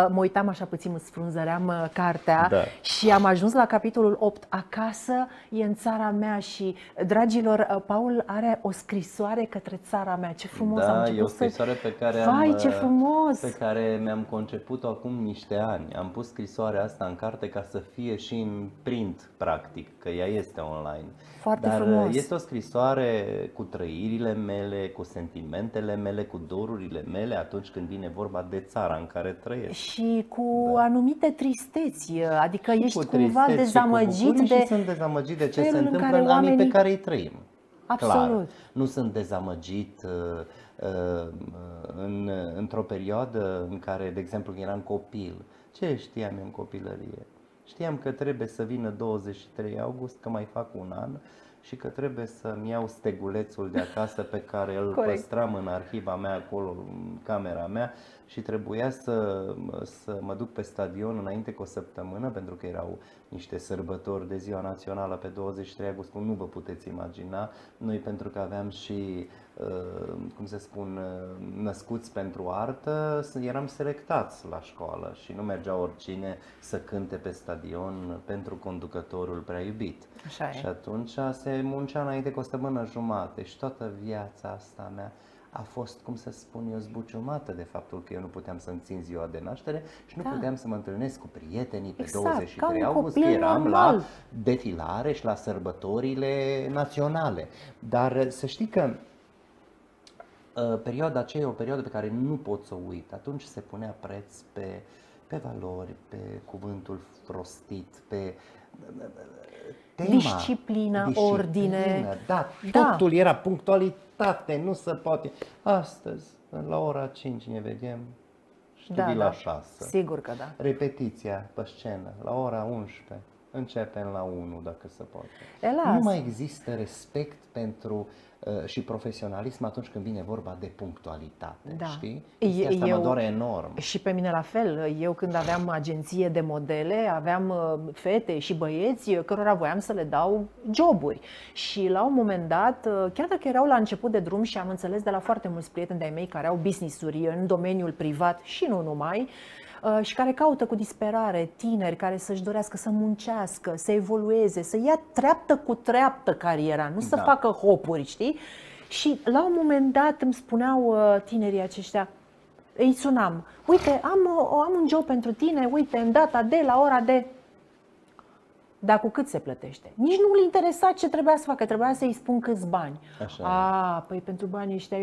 mă uitam așa puțin, îmi sfrunzăream cartea și am ajuns la capitolul 8. Acasă e în țara mea și, dragilor, Paul are o scrisoare către țara mea. Ce frumos am început. E o scrisoare pe care ce frumos! Pe care mi-am conceput-o acum niște ani. Am pus scrisoarea asta în carte ca să fie și în print, practic, că ea este online. Foarte Dar frumos. este o scrisoare cu trăirile mele, cu sentimentele mele, cu dorurile mele atunci când vine vorba de țara în care trăiesc. Și cu anumite tristeți, adică ești Cu cumva tristeți și cu dezamăgit bucurii de și sunt dezamăgit de ce se felul în întâmplă care în anii pe oamenii- care îi trăim. Absolut. clar. Nu sunt dezamăgit într-o perioadă în care, de exemplu, eram copil. Ce știam eu în copilărie? Știam că trebuie să vină 23 august, că mai fac un an, și că trebuie să-mi iau stegulețul de acasă pe care îl Corect. păstram în arhiva mea, acolo, în camera mea, și trebuia să mă duc pe stadion înainte cu o săptămână, pentru că erau niște sărbători de Ziua Națională pe 23 august, cum nu vă puteți imagina. Noi, pentru că aveam și, cum se spun, născuți pentru artă, eram selectați la școală și nu mergea oricine să cânte pe stadion pentru conducătorul prea iubit. Așa e. Și atunci se muncea înainte cu o săptămână jumate și toată viața asta mea a fost, cum să spun eu, zbuciumată de faptul că eu nu puteam să-mi țin ziua de naștere și nu puteam să mă întâlnesc cu prietenii pe Exact, 23 ca un august, copil eram normal. la defilare și la sărbătorile naționale. Dar să știi că perioada aceea e o perioadă pe care nu pot să o uit. Atunci se punea preț pe valori, pe cuvântul rostit, pe tema, Disciplină, ordine. Da, Da. totul era punctualitate, nu se poate. Astăzi, la ora 5 ne vedem și tu vii la 6. Sigur că da. Repetiția pe scenă, la ora 11. Începem la 1, dacă se poate. Elas. Nu mai există respect pentru și profesionalism atunci când vine vorba de punctualitate, Da. știi? Asta mă doare enorm. Și pe mine la fel. Eu când aveam agenție de modele, aveam fete și băieți cărora voiam să le dau joburi. Și la un moment dat, chiar dacă erau la început de drum și am înțeles de la foarte mulți prieteni de-ai mei care au business-uri în domeniul privat și nu numai, și care caută cu disperare tineri care să-și dorească să muncească, să evolueze, să ia treaptă cu treaptă cariera, nu să facă hopuri, știi? Și la un moment dat îmi spuneau tinerii aceștia, îi sunam, uite, am un job pentru tine, uite, în data de, la ora de... Dar cu cât se plătește? Nici nu-l interesa ce trebuia să facă, trebuia să-i spun câți bani. Așa Păi pentru banii ăștia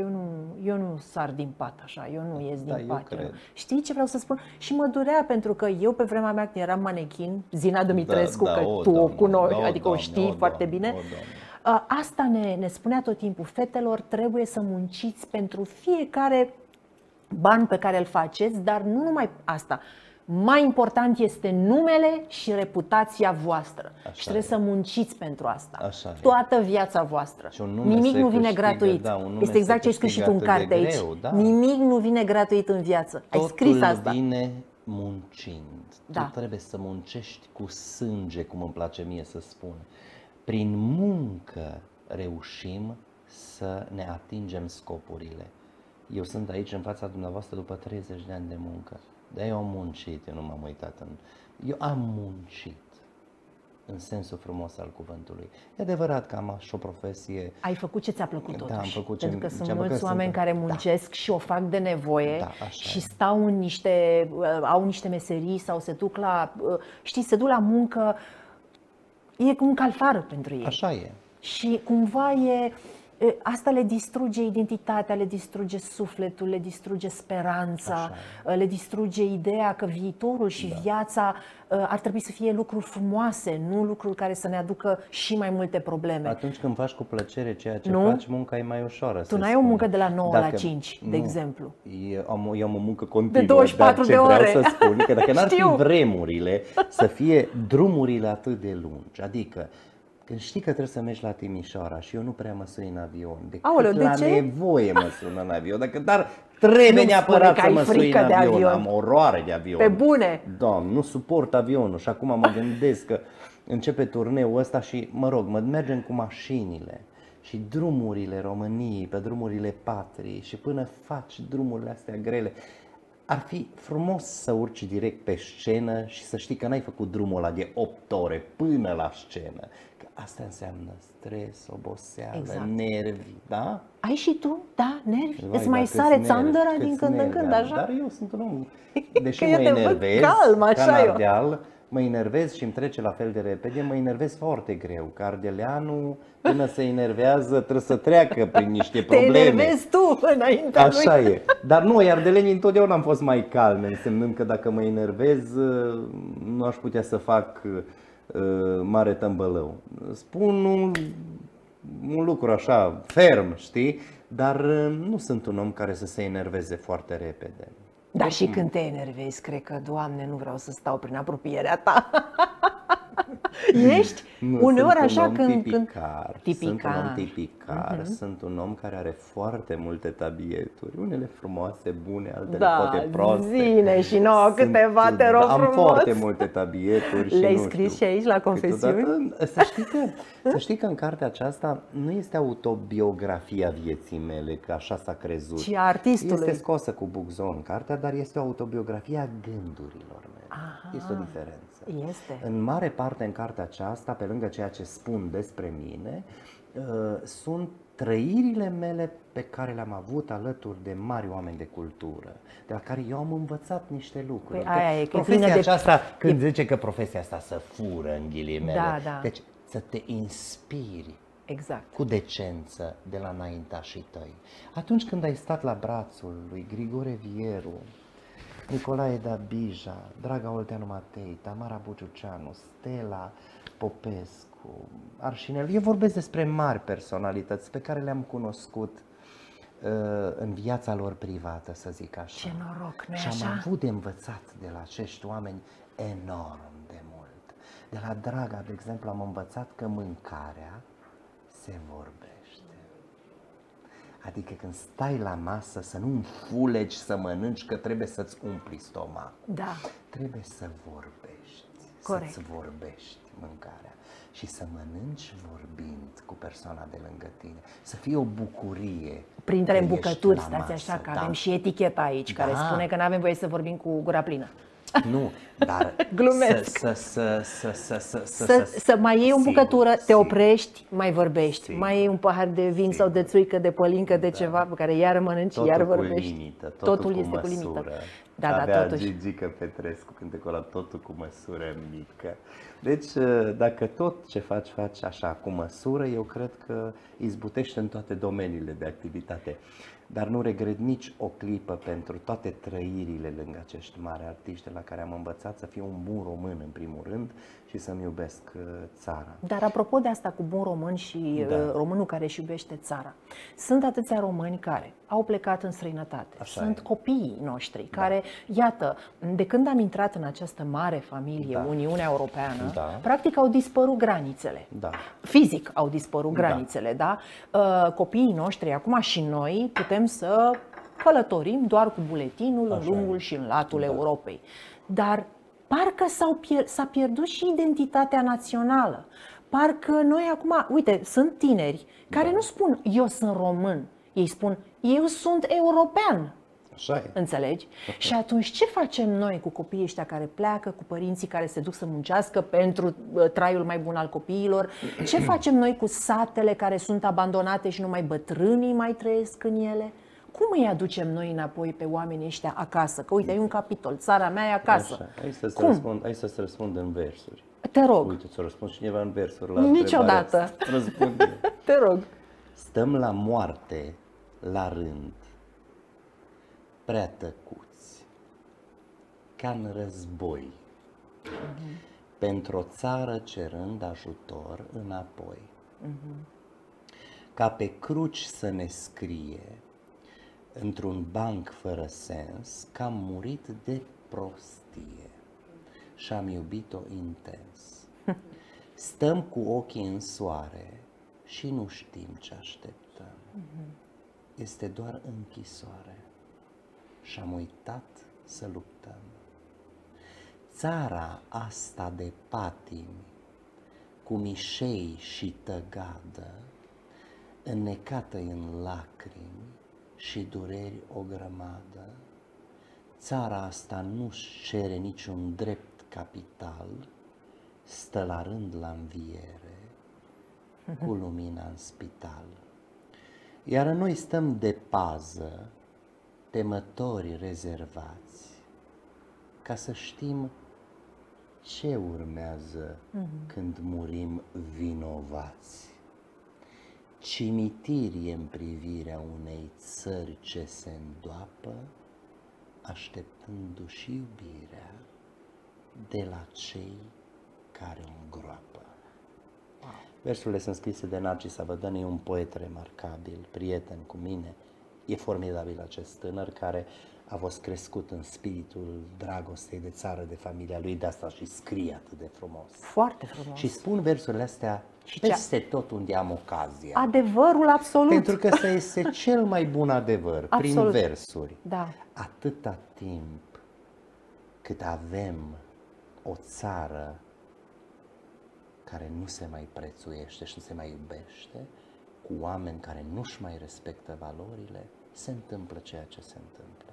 eu nu sar din pat așa, eu nu ies din pat. cred. Știi ce vreau să spun? Și mă durea pentru că eu pe vremea mea când eram manechin, Zina Dumitrescu, că tu o cunoști, adică o știi foarte bine. Asta ne spunea tot timpul, fetelor trebuie să munciți pentru fiecare ban pe care îl faceți, dar nu numai asta. Mai important este numele și reputația voastră. Și trebuie să munciți pentru asta. Toată viața voastră. Nimic nu vine gratuit. Este exact ce ai scris și tu în carte aici. Nimic nu vine gratuit în viață. Ai scris asta. Totul vine muncind. Tu trebuie să muncești cu sânge, cum îmi place mie să spun. Prin muncă reușim să ne atingem scopurile. Eu sunt aici în fața dumneavoastră după 30 de ani de muncă. Dar eu am muncit, eu nu m-am uitat eu am muncit în sensul frumos al cuvântului. E adevărat că am și o profesie. Ai făcut ce ți-a plăcut totuși. Da, am făcut pentru că sunt mulți oameni care muncesc și o fac de nevoie și stau au niște meserii sau se duc la, știi, se duc la muncă, e un calvar pentru ei. Așa e. Și cumva asta le distruge identitatea, le distruge sufletul, le distruge speranța, le distruge ideea că viitorul și viața ar trebui să fie lucruri frumoase, nu lucruri care să ne aducă și mai multe probleme. Atunci când faci cu plăcere ceea ce faci, munca e mai ușoară. Tu n-ai o muncă de la 9 la 5, de exemplu. Eu am o muncă continuă. De 24 de ore. Vreau să spun că dacă n-ar fi vremurile să fie drumurile atât de lungi, adică când știi că trebuie să mergi la Timișoara și eu nu prea mă sun în avion, nevoie mă sun în avion, dar trebuie neapărat să mă sun în avion, am oroare de avion. Pe bune! Doamne, nu suport avionul și acum mă gândesc că începe turneul ăsta și, mergem cu mașinile și drumurile României, pe drumurile patriei și până faci drumurile astea grele, ar fi frumos să urci direct pe scenă și să știi că n-ai făcut drumul ăla de 8 ore până la scenă. Că asta înseamnă stres, oboseală, nervi, da? Ai și tu, da, nervi? Îți mai sare țandăra din când în când, așa? Dar eu sunt un om, deși mă enervez, ca Ardeal, mă enervez și îmi trece la fel de repede, mă enervez foarte greu, că ardeleanul până se enervează trebuie să treacă prin niște probleme. Te enervezi tu înaintea lui. Așa e. Dar noi, ardelenii, întotdeauna am fost mai calmi, însemnând că dacă mă enervez, nu aș putea să fac mare tămbălău. Spun un lucru așa ferm, știi? Dar nu sunt un om care să se enerveze foarte repede. Dar și când te enervezi, cred că, Doamne, nu vreau să stau prin apropierea ta. Ești Nu, uneori sunt așa un om când... tipicar. Sunt un om Tipicar. tipicar, sunt un om care are foarte multe tabieturi, unele frumoase, bune, altele Da, poate proaste. zine și nouă câteva, te rog Am frumos. foarte multe tabieturi și Le-ai nu scris știu. și aici la confesiuni? Câteodată, să știi că în cartea aceasta nu este autobiografia vieții mele, că așa s-a crezut. Ci a artistului. Este scosă cu buczon cartea, dar este o autobiografie a gândurilor mele. Aha. Este o diferență. Este. În mare parte în cartea aceasta, pe lângă ceea ce spun despre mine, sunt trăirile mele pe care le-am avut alături de mari oameni de cultură, de la care eu am învățat niște lucruri. Păi aia e, că e profesia plină de- aceasta, când zice că profesia asta să fură în ghilimele, Da. deci să te inspiri Exact. cu decență de la înaintașii tăi. Atunci când ai stat la brațul lui Grigore Vieru, Nicolae Dabija, Draga Olteanu Matei, Tamara Buciuceanu, Stella Popescu, Arșinel, eu vorbesc despre mari personalități pe care le-am cunoscut în viața lor privată, să zic așa. Ce noroc, nu-i Și am așa? avut de învățat de la acești oameni enorm de mult. De la Draga, de exemplu, am învățat că mâncarea se vorbește. Adică când stai la masă să nu înfulegi să mănânci, că trebuie să-ți umpli stomacul. Da. Trebuie să vorbești, Corect. să-ți vorbești mâncarea și să mănânci vorbind cu persoana de lângă tine. Să fie o bucurie. Printre că ești bucături, la stați masă, așa, că da. avem și eticheta aici, care Da. spune că nu avem voie să vorbim cu gura plină. Nu, dar Glumesc. Să mai iei o Sigur, bucătură, te sigur. oprești, mai vorbești, Sigur. mai iei un pahar de vin sau de țuică, de pălincă, de ceva pe care iar mănânci, Totul iar cu vorbești. limită, Totul cu este cu limită. măsură. Da, Avea totuși. Gigica Petrescu cântecul ăla, totul cu măsură mică. Deci, dacă tot ce faci așa cu măsură, eu cred că izbutești în toate domeniile de activitate. Dar nu regret nici o clipă pentru toate trăirile lângă acești mari artiști la care am învățat să fiu un bun român în primul rând și să-mi iubesc țara. Dar apropo de asta cu bun român și Da. românul care își iubește țara, sunt atâția români care au plecat în străinătate, Așa sunt e. copiii noștri care, iată, de când am intrat în această mare familie, Da. Uniunea Europeană, Da. practic au dispărut granițele. Da. Fizic au dispărut granițele, da? Copiii noștri, acum și noi, putem să călătorim doar cu buletinul în Așa lungul e. și în latul Da. Europei. Dar parcă s-a pierdut și identitatea națională. Parcă noi acum, uite, sunt tineri care nu spun eu sunt român, ei spun eu sunt european. Așa e. Înțelegi? Și atunci ce facem noi cu copiii ăștia care pleacă, cu părinții care se duc să muncească pentru traiul mai bun al copiilor? Ce facem noi cu satele care sunt abandonate și numai bătrânii mai trăiesc în ele? Cum îi aducem noi înapoi pe oamenii ăștia acasă? Că uite, e un capitol, țara mea e acasă. Așa. Hai să-ți răspund în versuri. Te rog, Uite, ți-o răspuns cineva în versuri la Niciodată. întrebarea asta. Răspund eu. te rog. Stăm la moarte la rând, prea tăcuți, ca în război, pentru o țară cerând ajutor înapoi. Ca pe cruci să ne scrie, într-un banc fără sens, că am murit de prostie și am iubit-o intens. Stăm cu ochii în soare și nu știm ce așteptăm. Este doar închisoare și am uitat să luptăm. Țara asta de patimi, cu mișei și tăgadă, înnecată în lacrimi și dureri o grămadă, țara asta nu-și cere niciun drept capital, stă la rând la înviere, cu lumina în spital. Iar noi stăm de pază, temători rezervați, ca să știm ce urmează când murim vinovați. Cimitirie în privirea unei țări ce se îndoapă, așteptându-și iubirea de la cei care o îngroapă. Versurile sunt scrise de Narcis Avădăn, e un poet remarcabil, prieten cu mine. E formidabil acest tânăr care a fost crescut în spiritul dragostei de țară, de familia lui, de asta și scrie atât de frumos. Foarte frumos. Și spun versurile astea Și peste tot unde am ocazia. Adevărul absolut. Pentru că ăsta este cel mai bun adevăr, prin Absolut. versuri. Da. Atâta timp cât avem o țară care nu se mai prețuiește și nu se mai iubește, cu oameni care nu-și mai respectă valorile, se întâmplă ceea ce se întâmplă.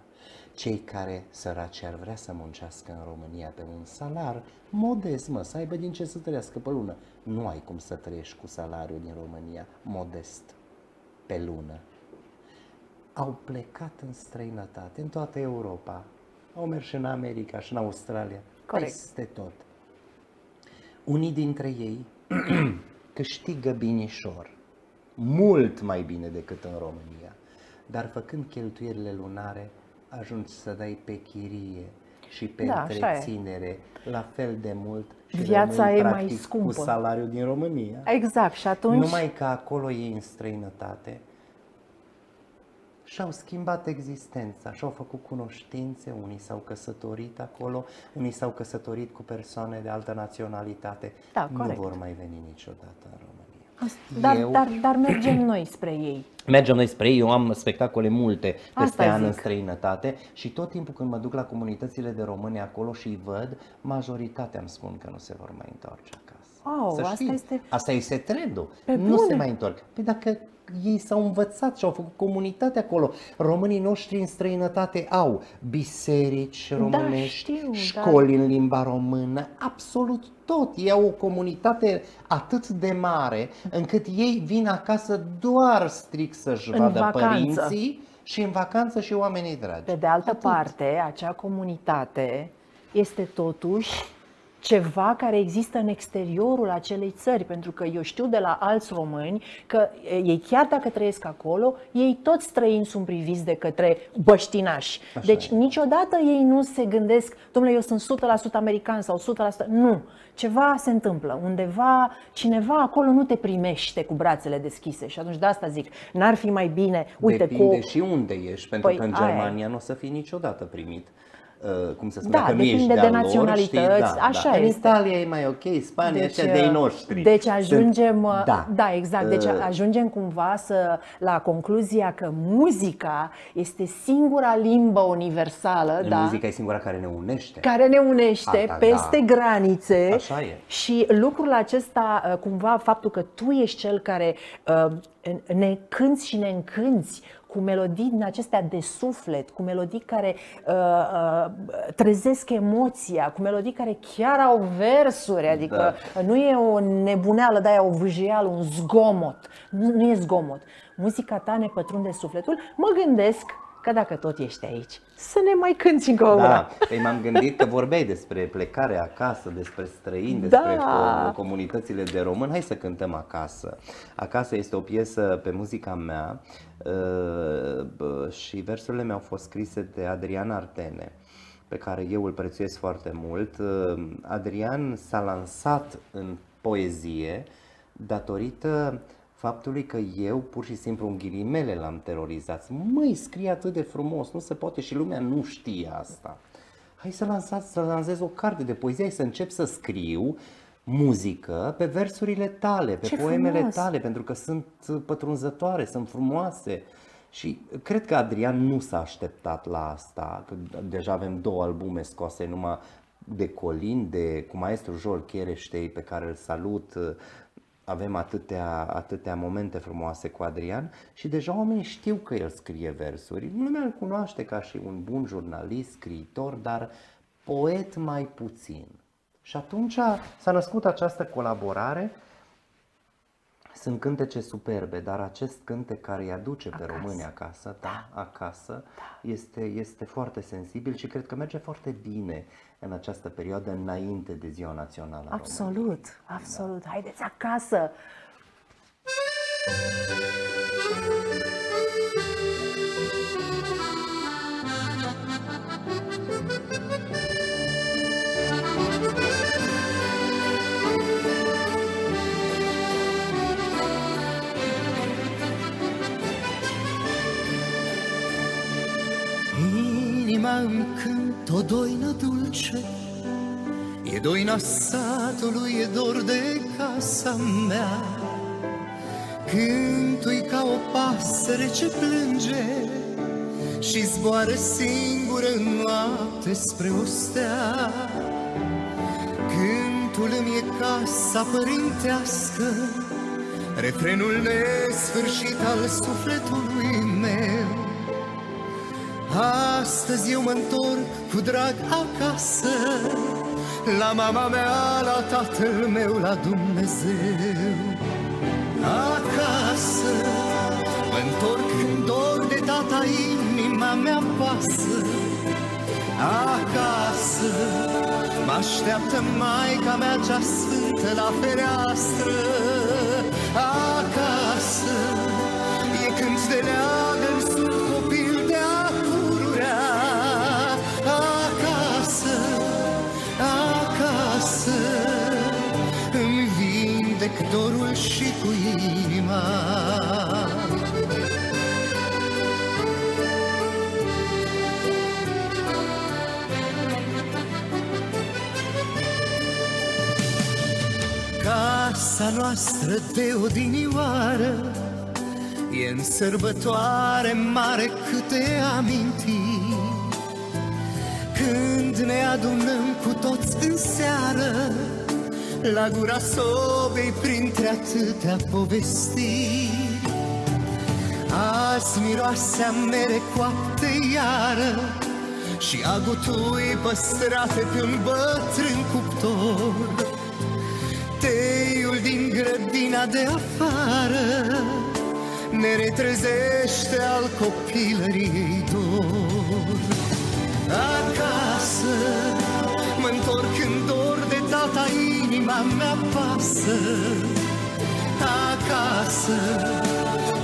Cei care, săraci, ar vrea să muncească în România pe un salar modest, să aibă din ce să trăiască pe lună. Nu ai cum să trăiești cu salariul din România modest pe lună. Au plecat în străinătate, în toată Europa. Au mers și în America și în Australia, Corect. peste tot. Unii dintre ei câștigă binișor, mult mai bine decât în România, dar făcând cheltuielile lunare, ajungi să dai pe chirie și pe Da, așa e. întreținere la fel de mult și Viața rămâi, e mai practic, scumpă. cu salariul din România. Exact. Și atunci... Numai că acolo ei în străinătate și-au schimbat existența, și-au făcut cunoștințe, unii s-au căsătorit acolo, unii s-au căsătorit cu persoane de altă naționalitate. Da, nu corect. vor mai veni niciodată în România. Dar mergem noi spre ei. Mergem noi spre ei, eu am spectacole multe peste Asta an în zic. străinătate și tot timpul când mă duc la comunitățile de români acolo și îi văd, majoritatea îmi spun că nu se vor mai întoarce acasă. Au, Să asta știi, este- asta este trendul. Pe Nu se bune. mai întorc. Păi dacă ei s-au învățat și au făcut comunitate acolo, românii noștri în străinătate au biserici românești, știu, școli în limba română, absolut tot. Ei au o comunitate atât de mare încât ei vin acasă doar strict să-și În vadă vacanță. părinții și în vacanță și oamenii dragi. Pe de altă Atât. parte, acea comunitate este totuși ceva care există în exteriorul acelei țări, pentru că eu știu de la alți români că ei chiar dacă trăiesc acolo, ei toți străini sunt priviți de către băștinași. Așa Deci e. niciodată ei nu se gândesc, domnule, eu sunt 100% american sau 100%, nu. Ceva se întâmplă, undeva, cineva acolo nu te primește cu brațele deschise și atunci de asta zic, n-ar fi mai bine, uite, Depinde și unde ești, pentru Păi, că în aia e. Germania nu o să fii niciodată primit. Cum să spun, Da, dacă nu ești depinde de de-al lor, naționalități, știi, așa În este. Italia e mai ok, Spania deci, de-ai noștri. Deci ajungem, Sunt- da, exact, deci ajungem cumva la concluzia că muzica este singura limbă universală, În da, muzica e singura care ne unește. care ne unește Asta, peste da. granițe. Așa e. Și lucrul acesta, cumva faptul că tu ești cel care ne cânți și ne încânți cu melodii din acestea de suflet, cu melodii care trezesc emoția, cu melodii care chiar au versuri, adică nu e o nebuneală, de aia o vâjeală, un zgomot. Nu e zgomot. Muzica ta ne pătrunde sufletul. Mă gândesc că dacă tot ești aici, să ne mai cânti încă o Da, una. păi m-am gândit că vorbeai despre plecarea acasă, despre străini, despre Da. comunitățile de români. Hai să cântăm Acasă. Acasă este o piesă pe muzica mea și versurile mele au fost scrise de Adrian Artene, pe care eu îl prețuiesc foarte mult. Adrian s-a lansat în poezie datorită faptului că eu, pur și simplu în ghilimele, l-am terorizat. Măi, scrie atât de frumos, nu se poate și lumea nu știe asta. Hai să lansez o carte de poezie, hai să încep să scriu muzică pe versurile tale, pe Ce poemele frumos! tale, pentru că sunt pătrunzătoare, sunt frumoase. Și cred că Adrian nu s-a așteptat la asta, că deja avem 2 albume scoase numai de Colin, cu maestru Joel Chereștei, pe care îl salut. Avem atâtea momente frumoase cu Adrian și deja oamenii știu că el scrie versuri. Lumea îl cunoaște ca și un bun jurnalist, scriitor, dar poet mai puțin. Și atunci s-a născut această colaborare. Sunt cântece superbe, dar acest cântec care îi aduce pe români acasă, acasă, este foarte sensibil și cred că merge foarte bine în această perioadă înainte de Ziua Națională a României. Absolut, absolut. Haideți acasă! inima îmi cânt o doină dulce. E doina satului, e dor de casa mea. Cântul-i ca o pasăre ce plânge și zboară singură în noapte spre o stea. Cântul îmi e casa părintească, refrenul nesfârșit al sufletului meu. Astăzi eu mă-ntorc cu drag acasă, la mama mea, la tatăl meu, la Dumnezeu. Acasă mă-ntorc când dor de tata, inima mea pasă. Acasă mă-așteaptă maica mea cea sfântă la fereastră. Acasă e când de leagăn sunt copil de-a pururea. Acasă, acasă îmi vindec dorul și cu inima. Casa noastră de odinioară e în sărbătoare mare câte amintiri. Când ne adunăm cu toți în seară, la gura sobei printre atâtea povestiri. Azi miroase a mere coapte iară și a gutui păstrate pe un bătrân cuptor. Teiul din grădina de afară ne retrezește al copilăriei dor. Acasă mă-ntorc în dor de tata, inima mea pasă. Acasă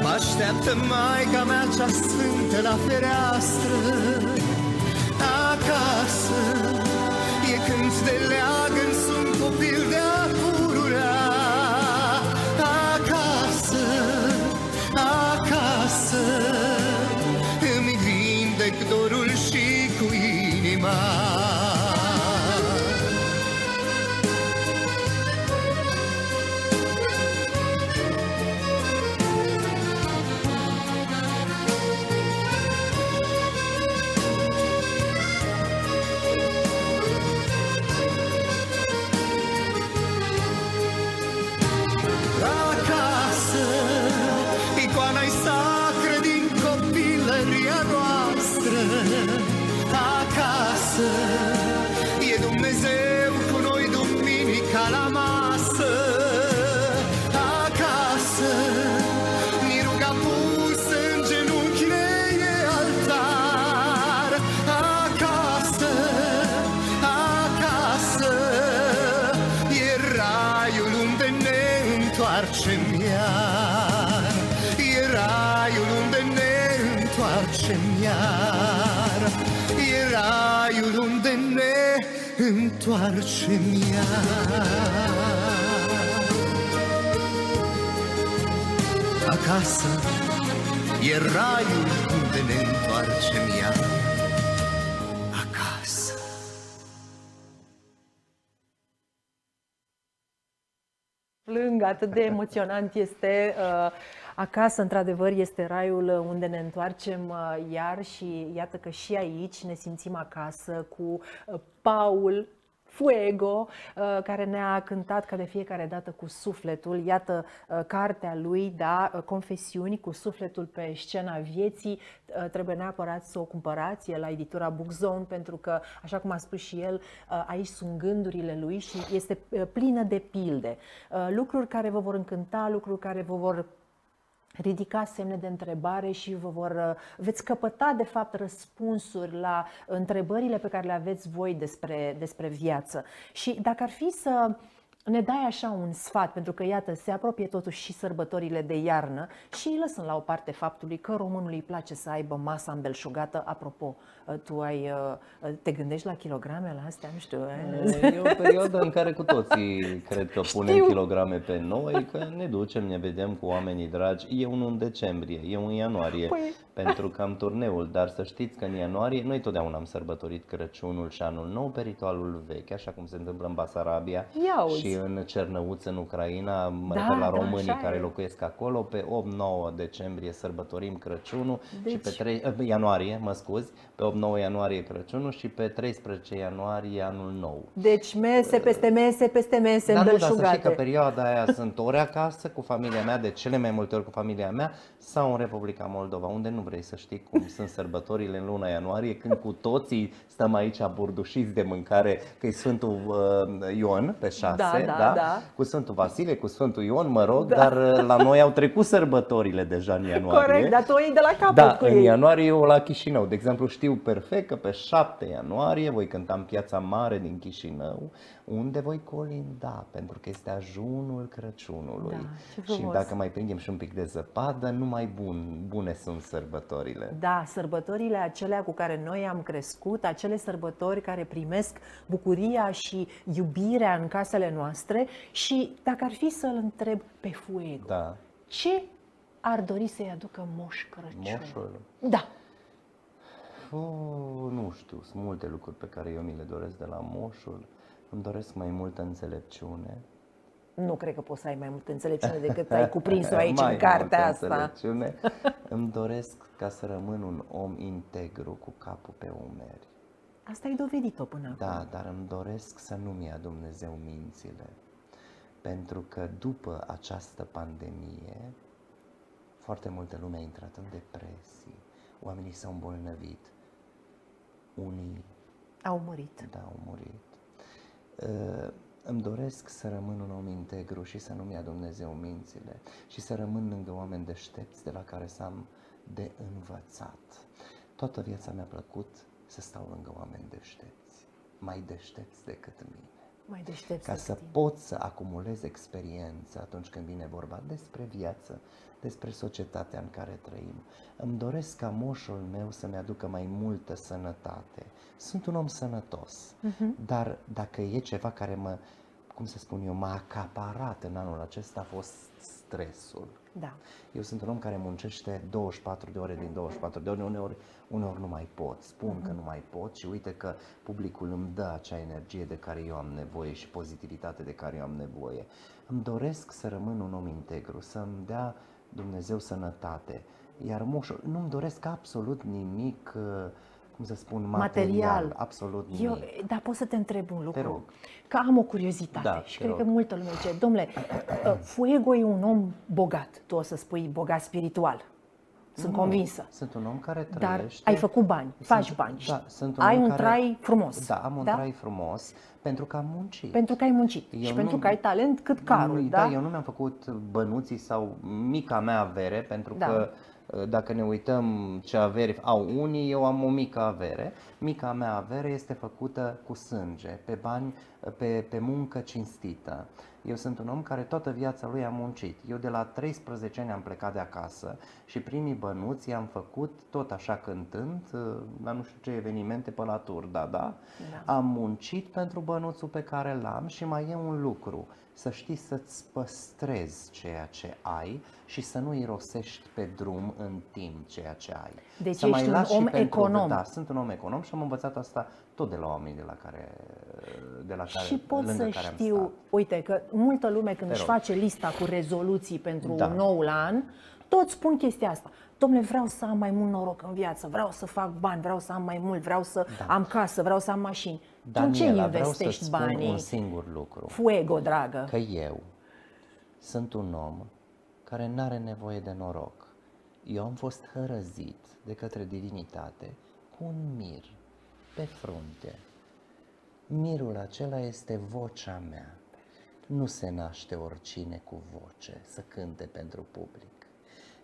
mă-așteaptă maica mea cea sfântă la fereastră. Acasă e când de leagăn sunt copil de-a pururea. Acasă, acasă îmi vindec dorul și cu inima. Acasă e Dumnezeu cu noi duminica la masă. Acasă ni ruga pusă în genunchi ne e altar. Acasă, acasă e raiul unde ne întoarcem iar. E raiul unde ne întoarcem iar. E raiul unde ne întoarcem iar. Acasă e raiul unde ne întoarcem iar. Acasă. Plâng, atât de emoționant este. Acasă, într-adevăr, este raiul unde ne întoarcem iar și iată că și aici ne simțim acasă cu Paul Fuego, care ne-a cântat ca de fiecare dată cu sufletul. Iată cartea lui, da, Confesiuni cu sufletul pe scena vieții. Trebuie neapărat să o cumpărați, e la editura Book Zone, pentru că, așa cum a spus și el, aici sunt gândurile lui și este plină de pilde. Lucruri care vă vor încânta, lucruri care vă vor ridica semne de întrebare și veți căpăta de fapt răspunsuri la întrebările pe care le aveți voi despre viață. Și dacă ar fi să ne dai așa un sfat, pentru că iată, se apropie totuși și sărbătorile de iarnă și lăsând la o parte faptului că românului îi place să aibă masa îmbelșugată. Apropo, tu te gândești la kilogramele astea? Nu știu. E o perioadă în care cu toții cred că punem kilograme pe noi, că ne ducem, ne vedem cu oamenii dragi. E unul în decembrie, e un ianuarie. pentru că am turneul, dar să știți că în ianuarie noi totdeauna am sărbătorit Crăciunul și Anul Nou pe ritualul vechi, așa cum se întâmplă în Basarabia și în Cernăuț, în Ucraina, mă refer la românii care locuiesc acolo. Pe 8-9 decembrie sărbătorim Crăciunul și pe 3 ianuarie, mă scuzi, pe 8-9 ianuarie Crăciunul și pe 13 ianuarie Anul Nou. Deci mese peste mese, peste mese, dar îndălșugate. Dar să știi că perioada aia sunt ori acasă cu familia mea, de cele mai multe ori cu familia mea, sau în Republica Moldova, unde nu vrei să știi cum sunt sărbătorile în luna ianuarie, când cu toții stăm aici burdușiți de mâncare, că e Sfântul Ion pe 6, da? Cu Sfântul Vasile, cu Sfântul Ion, mă rog, dar la noi au trecut sărbătorile deja în ianuarie. Corect, dar tu o iei de la capăt cu în ei. ianuarie eu la Chișinău, de exemplu, știu perfect că pe 7 ianuarie voi cânta în Piața Mare din Chișinău, unde voi colinda, pentru că este ajunul Crăciunului. Și dacă mai prindem și un pic de zăpadă, numai bune sunt sărbătorile. Da, sărbătorile acelea cu care noi am crescut, acele sărbători care primesc bucuria și iubirea în casele noastre. Și dacă ar fi să-l întreb pe Fuego, ce ar dori să-i aducă Moș Crăciun? Moșul? Da. Nu știu, sunt multe lucruri pe care eu mi le doresc de la Moșul. Îmi doresc mai multă înțelepciune. Nu cred că poți să ai mai multă înțelepciune decât ai cuprins-o aici în cartea asta. Îmi doresc ca să rămân un om integru cu capul pe umeri. Asta ai dovedit-o până acum. Da, dar îmi doresc să nu-mi ia Dumnezeu mințile. Pentru că după această pandemie, foarte multă lume a intrat în depresii. Oamenii s-au îmbolnăvit. Unii au murit. Da, au murit. Îmi doresc să rămân un om integru și să nu-mi ia Dumnezeu mințile și să rămân lângă oameni deștepți de la care să am de învățat. Toată viața mi-a plăcut să stau lângă oameni deștepți, mai deștepți decât mine. Mai deștepți ca să pot să acumulez experiență atunci când vine vorba despre viață, despre societatea în care trăim. Îmi doresc ca moșul meu să-mi aducă mai multă sănătate. Sunt un om sănătos, dar dacă e ceva care m-a acaparat în anul acesta, a fost stresul. Da. Eu sunt un om care muncește 24 de ore din 24 de ore, uneori nu mai pot, spun că nu mai pot și uite că publicul îmi dă acea energie de care eu am nevoie și pozitivitate de care eu am nevoie. Îmi doresc să rămân un om integru, să-mi dea Dumnezeu sănătate, iar moșul, nu-mi doresc absolut nimic, cum să spun, material, absolut nimic. Dar pot să te întreb un lucru? Te rog. Că am o curiozitate și cred că multă lume zice, domnule, Fuego e un om bogat, tu o să spui bogat spiritual. Sunt convinsă. Sunt un om care trăiește. Dar ai făcut bani, faci bani. Da, ai un trai frumos. Da, am un trai frumos pentru că am muncit. Pentru că ai muncit și pentru că ai talent cât carul. Da, eu nu mi-am făcut bănuții sau mica mea avere, pentru că dacă ne uităm ce averi au unii, eu am o mică avere. Mica mea avere este făcută cu sânge, pe bani, pe muncă cinstită. Eu sunt un om care toată viața lui a muncit. Eu de la 13 ani am plecat de acasă și primii bănuți i-am făcut tot așa cântând, la nu știu ce evenimente pe la tur, da. Am muncit pentru bănuțul pe care l-am și mai e un lucru. Să știi să-ți păstrezi ceea ce ai și să nu irosești pe drum în timp ceea ce ai. Deci să ești un om econom. Da, sunt un om econom și am învățat asta tot de la oamenii de la care și pot să știu, uite că multă lume când își face lista cu rezoluții pentru noul an, toți spun chestia asta. Dom'le, vreau să am mai mult noroc în viață, vreau să fac bani, vreau să am mai mult, vreau să am casă, vreau să am mașini. Tu în ce investești banii? Vreau un singur lucru. Fuego, dragă. Că eu sunt un om care n-are nevoie de noroc. Eu am fost hărăzit de către divinitate cu un mir pe frunte. Mirul acela este vocea mea. Nu se naște oricine cu voce să cânte pentru public.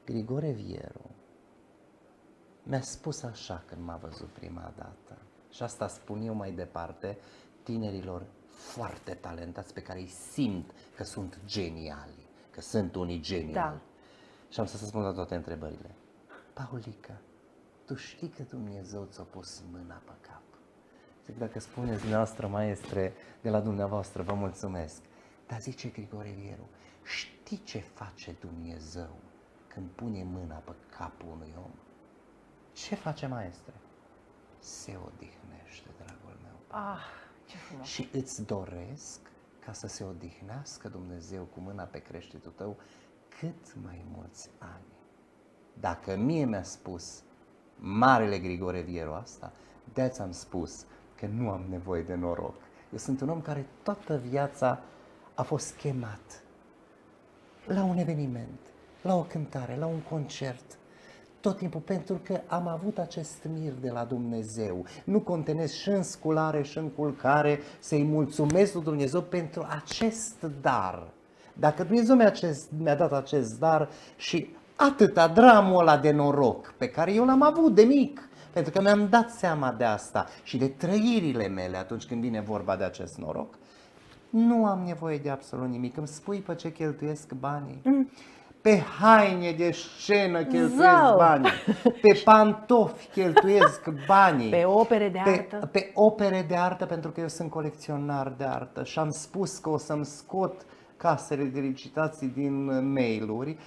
Grigore Vieru mi-a spus așa când m-a văzut prima dată. Și asta spun eu mai departe tinerilor foarte talentați pe care îi simt că sunt geniali, că sunt unii geniali. Și am să spun la toate întrebările. Paulica, tu știi că Dumnezeu ți-a pus mâna pe cap? Zic, dacă spuneți dumneavoastră, maestre, de la dumneavoastră, vă mulțumesc. Dar zice Grigore Vieru, știi ce face Dumnezeu când pune mâna pe capul unui om? Ce face maestre? Se odihnește, dragul meu. Ah, ce frumos. Și îți doresc ca să se odihnească Dumnezeu cu mâna pe creștetul tău cât mai mulți ani. Dacă mie mi-a spus Marele Grigore Vieru asta, de-aia ți-am spus că nu am nevoie de noroc. Eu sunt un om care toată viața a fost chemat la un eveniment, la o cântare, la un concert, tot timpul, pentru că am avut acest mir de la Dumnezeu. Nu contenesc și în sculare și în culcare să-i mulțumesc lui Dumnezeu pentru acest dar. Dacă Dumnezeu mi-a dat acest dar și atâta dramul ăla de noroc pe care eu l-am avut de mic, pentru că mi-am dat seama de asta și de trăirile mele atunci când vine vorba de acest noroc, nu am nevoie de absolut nimic. Îmi spui pe ce cheltuiesc banii? Pe haine de scenă cheltuiesc banii, pe pantofi cheltuiesc banii, pe opere de artă. Pe opere de artă, pentru că eu sunt colecționar de artă și am spus că o să-mi scot casele de licitații din mail-uri,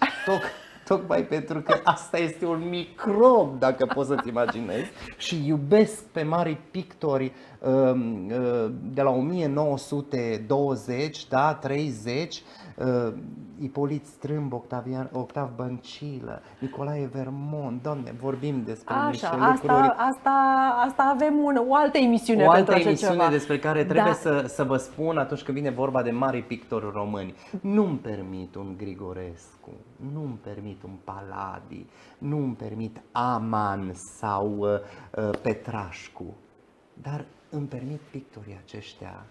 tocmai pentru că asta este un microb, dacă poți să-ți imaginezi, și iubesc pe mari pictori de la 1920, da, 30, Ipolit Strâmb, Octav Băncilă, Nicolae Vermont. Doamne, vorbim despre niște lucruri. Asta avem o altă emisiune. O altă pentru așa emisiune ceva. despre care trebuie să vă spun atunci când vine vorba de mari pictori români. Nu-mi permit un Grigorescu, nu-mi permit un Paladi, nu-mi permit Aman sau Petrașcu, dar îmi permit pictorii aceștia.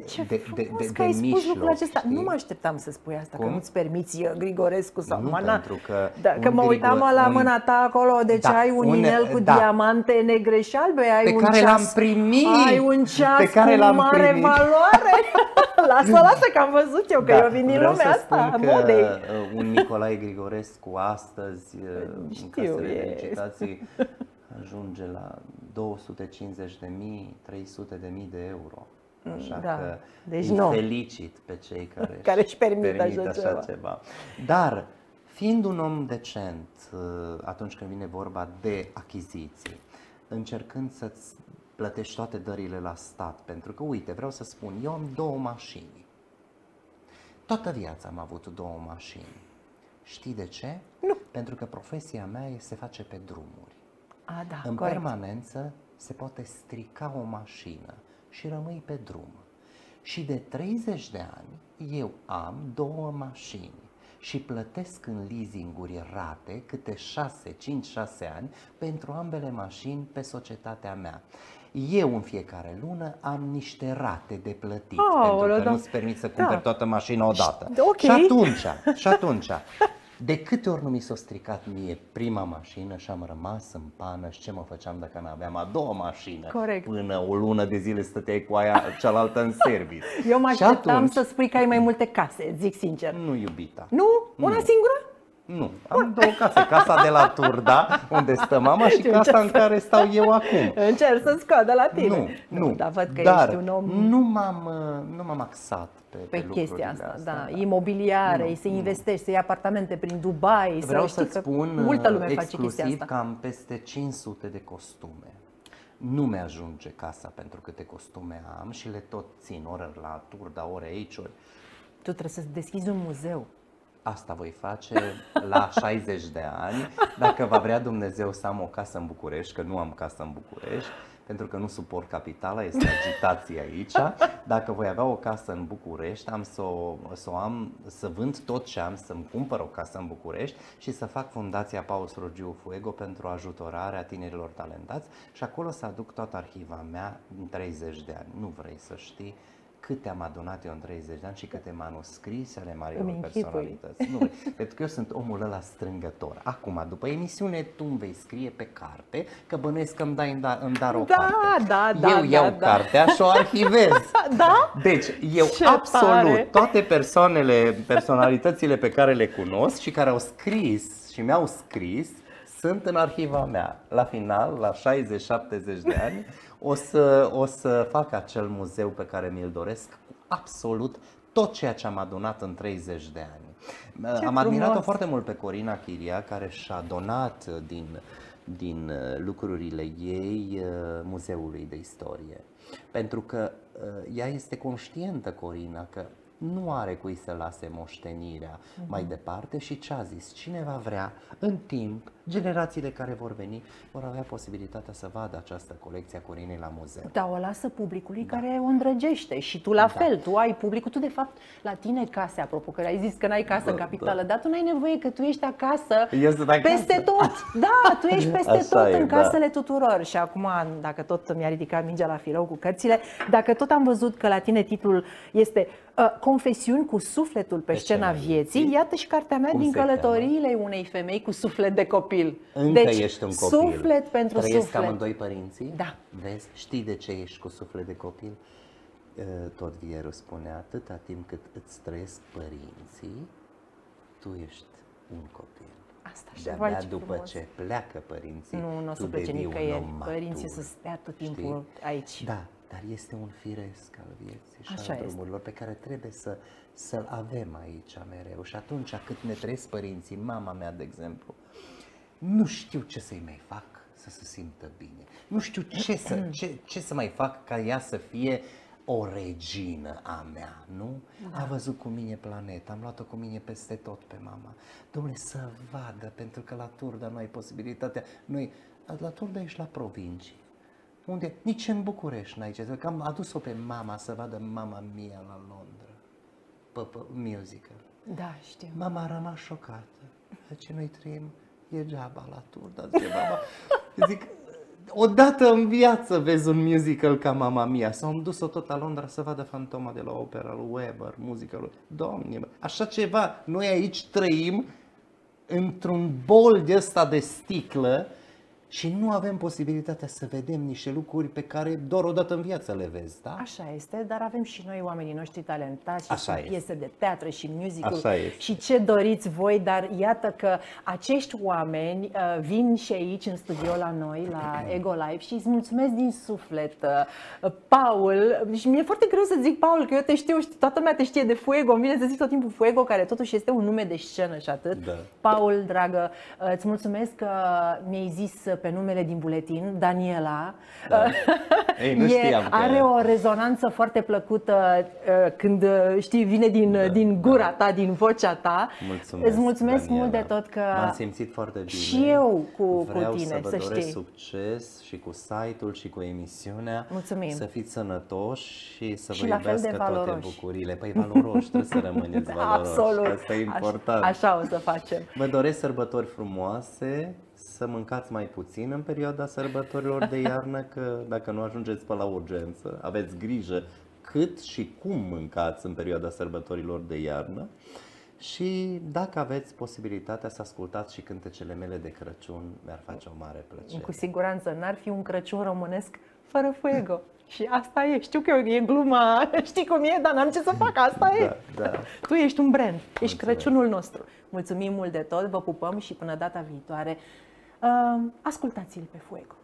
Ce frumos că ai spus lucrul acesta. Nu mă așteptam să spui asta, că nu-ți permiți Grigorescu sau nu, Mana. pentru că că mă uitam la mâna ta acolo, deci ai un inel cu diamante negre și albe, ai pe un care ceas, l-am primit, ai un ceas pe care cu l-am mare primit. valoare. Lasă că am văzut eu, că eu vin din lumea asta a modei. Un Nicolae Grigorescu astăzi în casele de licitații ajunge la 250.000, 300.000 de euro. Așa că deci îi felicit pe cei care își permit așa ceva. Dar, fiind un om decent atunci când vine vorba de achiziții, încercând să-ți plătești toate dările la stat, pentru că, uite, vreau să spun, eu am 2 mașini. Toată viața am avut 2 mașini. Știi de ce? Nu. Pentru că profesia mea se face pe drumuri. Da, în corect. permanență se poate strica o mașină și rămâi pe drum. Și de 30 de ani eu am 2 mașini și plătesc în leasinguri rate câte 5-6 ani pentru ambele mașini pe societatea mea. Eu în fiecare lună am niște rate de plătit, pentru că nu-ți permit să cumperi toată mașina odată. Okay. Și atunci, de câte ori nu mi s-a stricat mie prima mașină și am rămas în pană și ce mă făceam dacă n-aveam a doua mașină? Corect. Până o lună de zile stăteai cu aia cealaltă în service. Eu mă așteptam să spui că ai mai multe case, zic sincer. Nu, iubita. Nu? Una singură? Nu, am 2 case, casa de la Turda, unde stă mama, și casa în care stau eu acum. Încerc să scot de la tine. Nu, dar văd că dar ești un om. Nu m-am axat pe chestia asta, astea, da. Imobiliare, să investești, să iei apartamente prin Dubai. Vreau să-ți spun multă lume face chestia exclusiv asta. că am peste 500 de costume. Nu mi-ajunge casa pentru câte costume am și le tot țin, ori la Turda, ori aici, ori... Tu trebuie să deschizi un muzeu. Asta voi face la 60 de ani, dacă va vrea Dumnezeu să am o casă în București, că nu am casă în București, pentru că nu suport capitala, este agitație aici. Dacă voi avea o casă în București, am să vând tot ce am, să-mi cumpăr o casă în București și să fac Fundația Paul Srogiu Fuego pentru ajutorarea tinerilor talentați și acolo să aduc toată arhiva mea în 30 de ani. Nu vrei să știi câte am adunat eu în 30 de ani și câte manuscrise ale marilor personalități. Nu, pentru că eu sunt omul ăla strângător. Acum, după emisiune, tu îmi vei scrie pe carte, că bănuiesc că îmi dai în dar o carte. Eu iau cartea și o arhivez. Da? Deci, eu absolut toate personalitățile pe care le cunosc și care au scris și mi-au scris, sunt în arhiva mea. La final, la 60-70 de ani, o să fac acel muzeu pe care mi-l doresc cu absolut tot ceea ce am adunat în 30 de ani. Am admirat-o foarte mult pe Corina Chiria, care și-a donat din din lucrurile ei Muzeului de Istorie. Pentru că ea este conștientă, Corina, că nu are cui să lase moștenirea mai departe și ce a zis? Cine va vrea, în timp, generațiile care vor veni vor avea posibilitatea să vadă această colecție a Corinei la muzeu. Da, o lasă publicului care o îndrăgește și tu la fel, tu ai publicul, tu de fapt la tine case, apropo, că ai zis că n-ai casă în capitală, dar tu n-ai nevoie că tu ești acasă peste tot. Da, tu ești peste tot în casele tuturor. Și acum, dacă tot mi-a ridicat mingea la filou cu cărțile, dacă tot am văzut că la tine titlul este Confesiuni cu sufletul pe scena vieții, iată și cartea mea din călătoriile unei femei cu suflet de copil. Încă deci, ești un copil. Suflet pentru Trăiesc suflet. amândoi părinții? Da. Vezi? Știi de ce ești cu suflet de copil? Tot Vieru spunea, atâta timp cât îți trăiesc părinții, tu ești un copil. Asta și de-abia după ce pleacă părinții, nu o să plece nicăieri. Părinții să stea tot timpul aici. Da, dar este un firesc al vieții și al drumurilor pe care trebuie să-l avem aici mereu. Și atunci cât ne trăiesc părinții, mama mea, de exemplu, nu știu ce să-i mai fac să se simtă bine. Nu știu ce să mai fac ca ea să fie o regină a mea, nu? Da. A văzut cu mine planeta, am luat-o cu mine peste tot pe mama. Dom'le, să vadă, pentru că la Turda nu ai posibilitatea. La Turda ești la provincii. Unde? Nici în București n-ai ce. Că am adus-o pe mama să vadă Mamma Mia la Londra. Musical. Da, știu. Mama a rămas șocată. Zice, noi trăim, e geaba la Turda. Zice mama. Zic, odată în viață vezi un musical ca Mamma Mia. Sau am dus-o tot la Londra să vadă Fantoma de la opera lui Weber, musicalul. Doamne, așa ceva. Noi aici trăim într-un bol de ăsta de sticlă și nu avem posibilitatea să vedem niște lucruri pe care doar o dată în viață le vezi, da? Așa este, dar avem și noi oamenii noștri talentați și sunt piese de teatră și musical și ce doriți voi, dar iată că acești oameni vin și aici în studio la noi, la Ego Live și îți mulțumesc din suflet, Paul, și mi-e foarte greu să zic Paul, că eu te știu, toată lumea te știe de Fuego, îmi vine să zic tot timpul Fuego, care totuși este un nume de scenă și atât. Da. Paul, dragă, îți mulțumesc că mi-ai zis pe numele din buletin, Daniela. Da. Ei, nu știam are o rezonanță foarte plăcută când știi, vine din gura ta, din vocea ta. Mulțumesc, îți mulțumesc Daniela. Mult de tot că m-am simțit foarte bine. Și eu cu Vreau tine, să vă doresc știi. succes și cu site-ul și cu emisiunea. Mulțumim. Să fiți sănătoși și să vă la fel iubească de toate valoroși. bucuriile. Păi valoroși, trebuie să rămâneți valoroși. Absolut. Asta e important. Așa o să facem. Vă doresc sărbători frumoase, să mâncați mai puțin în perioada sărbătorilor de iarnă, că dacă nu ajungeți pe la urgență, aveți grijă cât și cum mâncați în perioada sărbătorilor de iarnă. Și dacă aveți posibilitatea să ascultați și cântecele mele de Crăciun, mi-ar face o mare plăcere. Cu siguranță, n-ar fi un Crăciun românesc fără Fuego. Și asta e, știu că e gluma, știi cum e, dar n-am ce să fac, asta e. Da. Tu ești un brand, ești Crăciunul nostru. Mulțumim mult de tot, vă pupăm și până data viitoare, ascultați-l pe Fuego.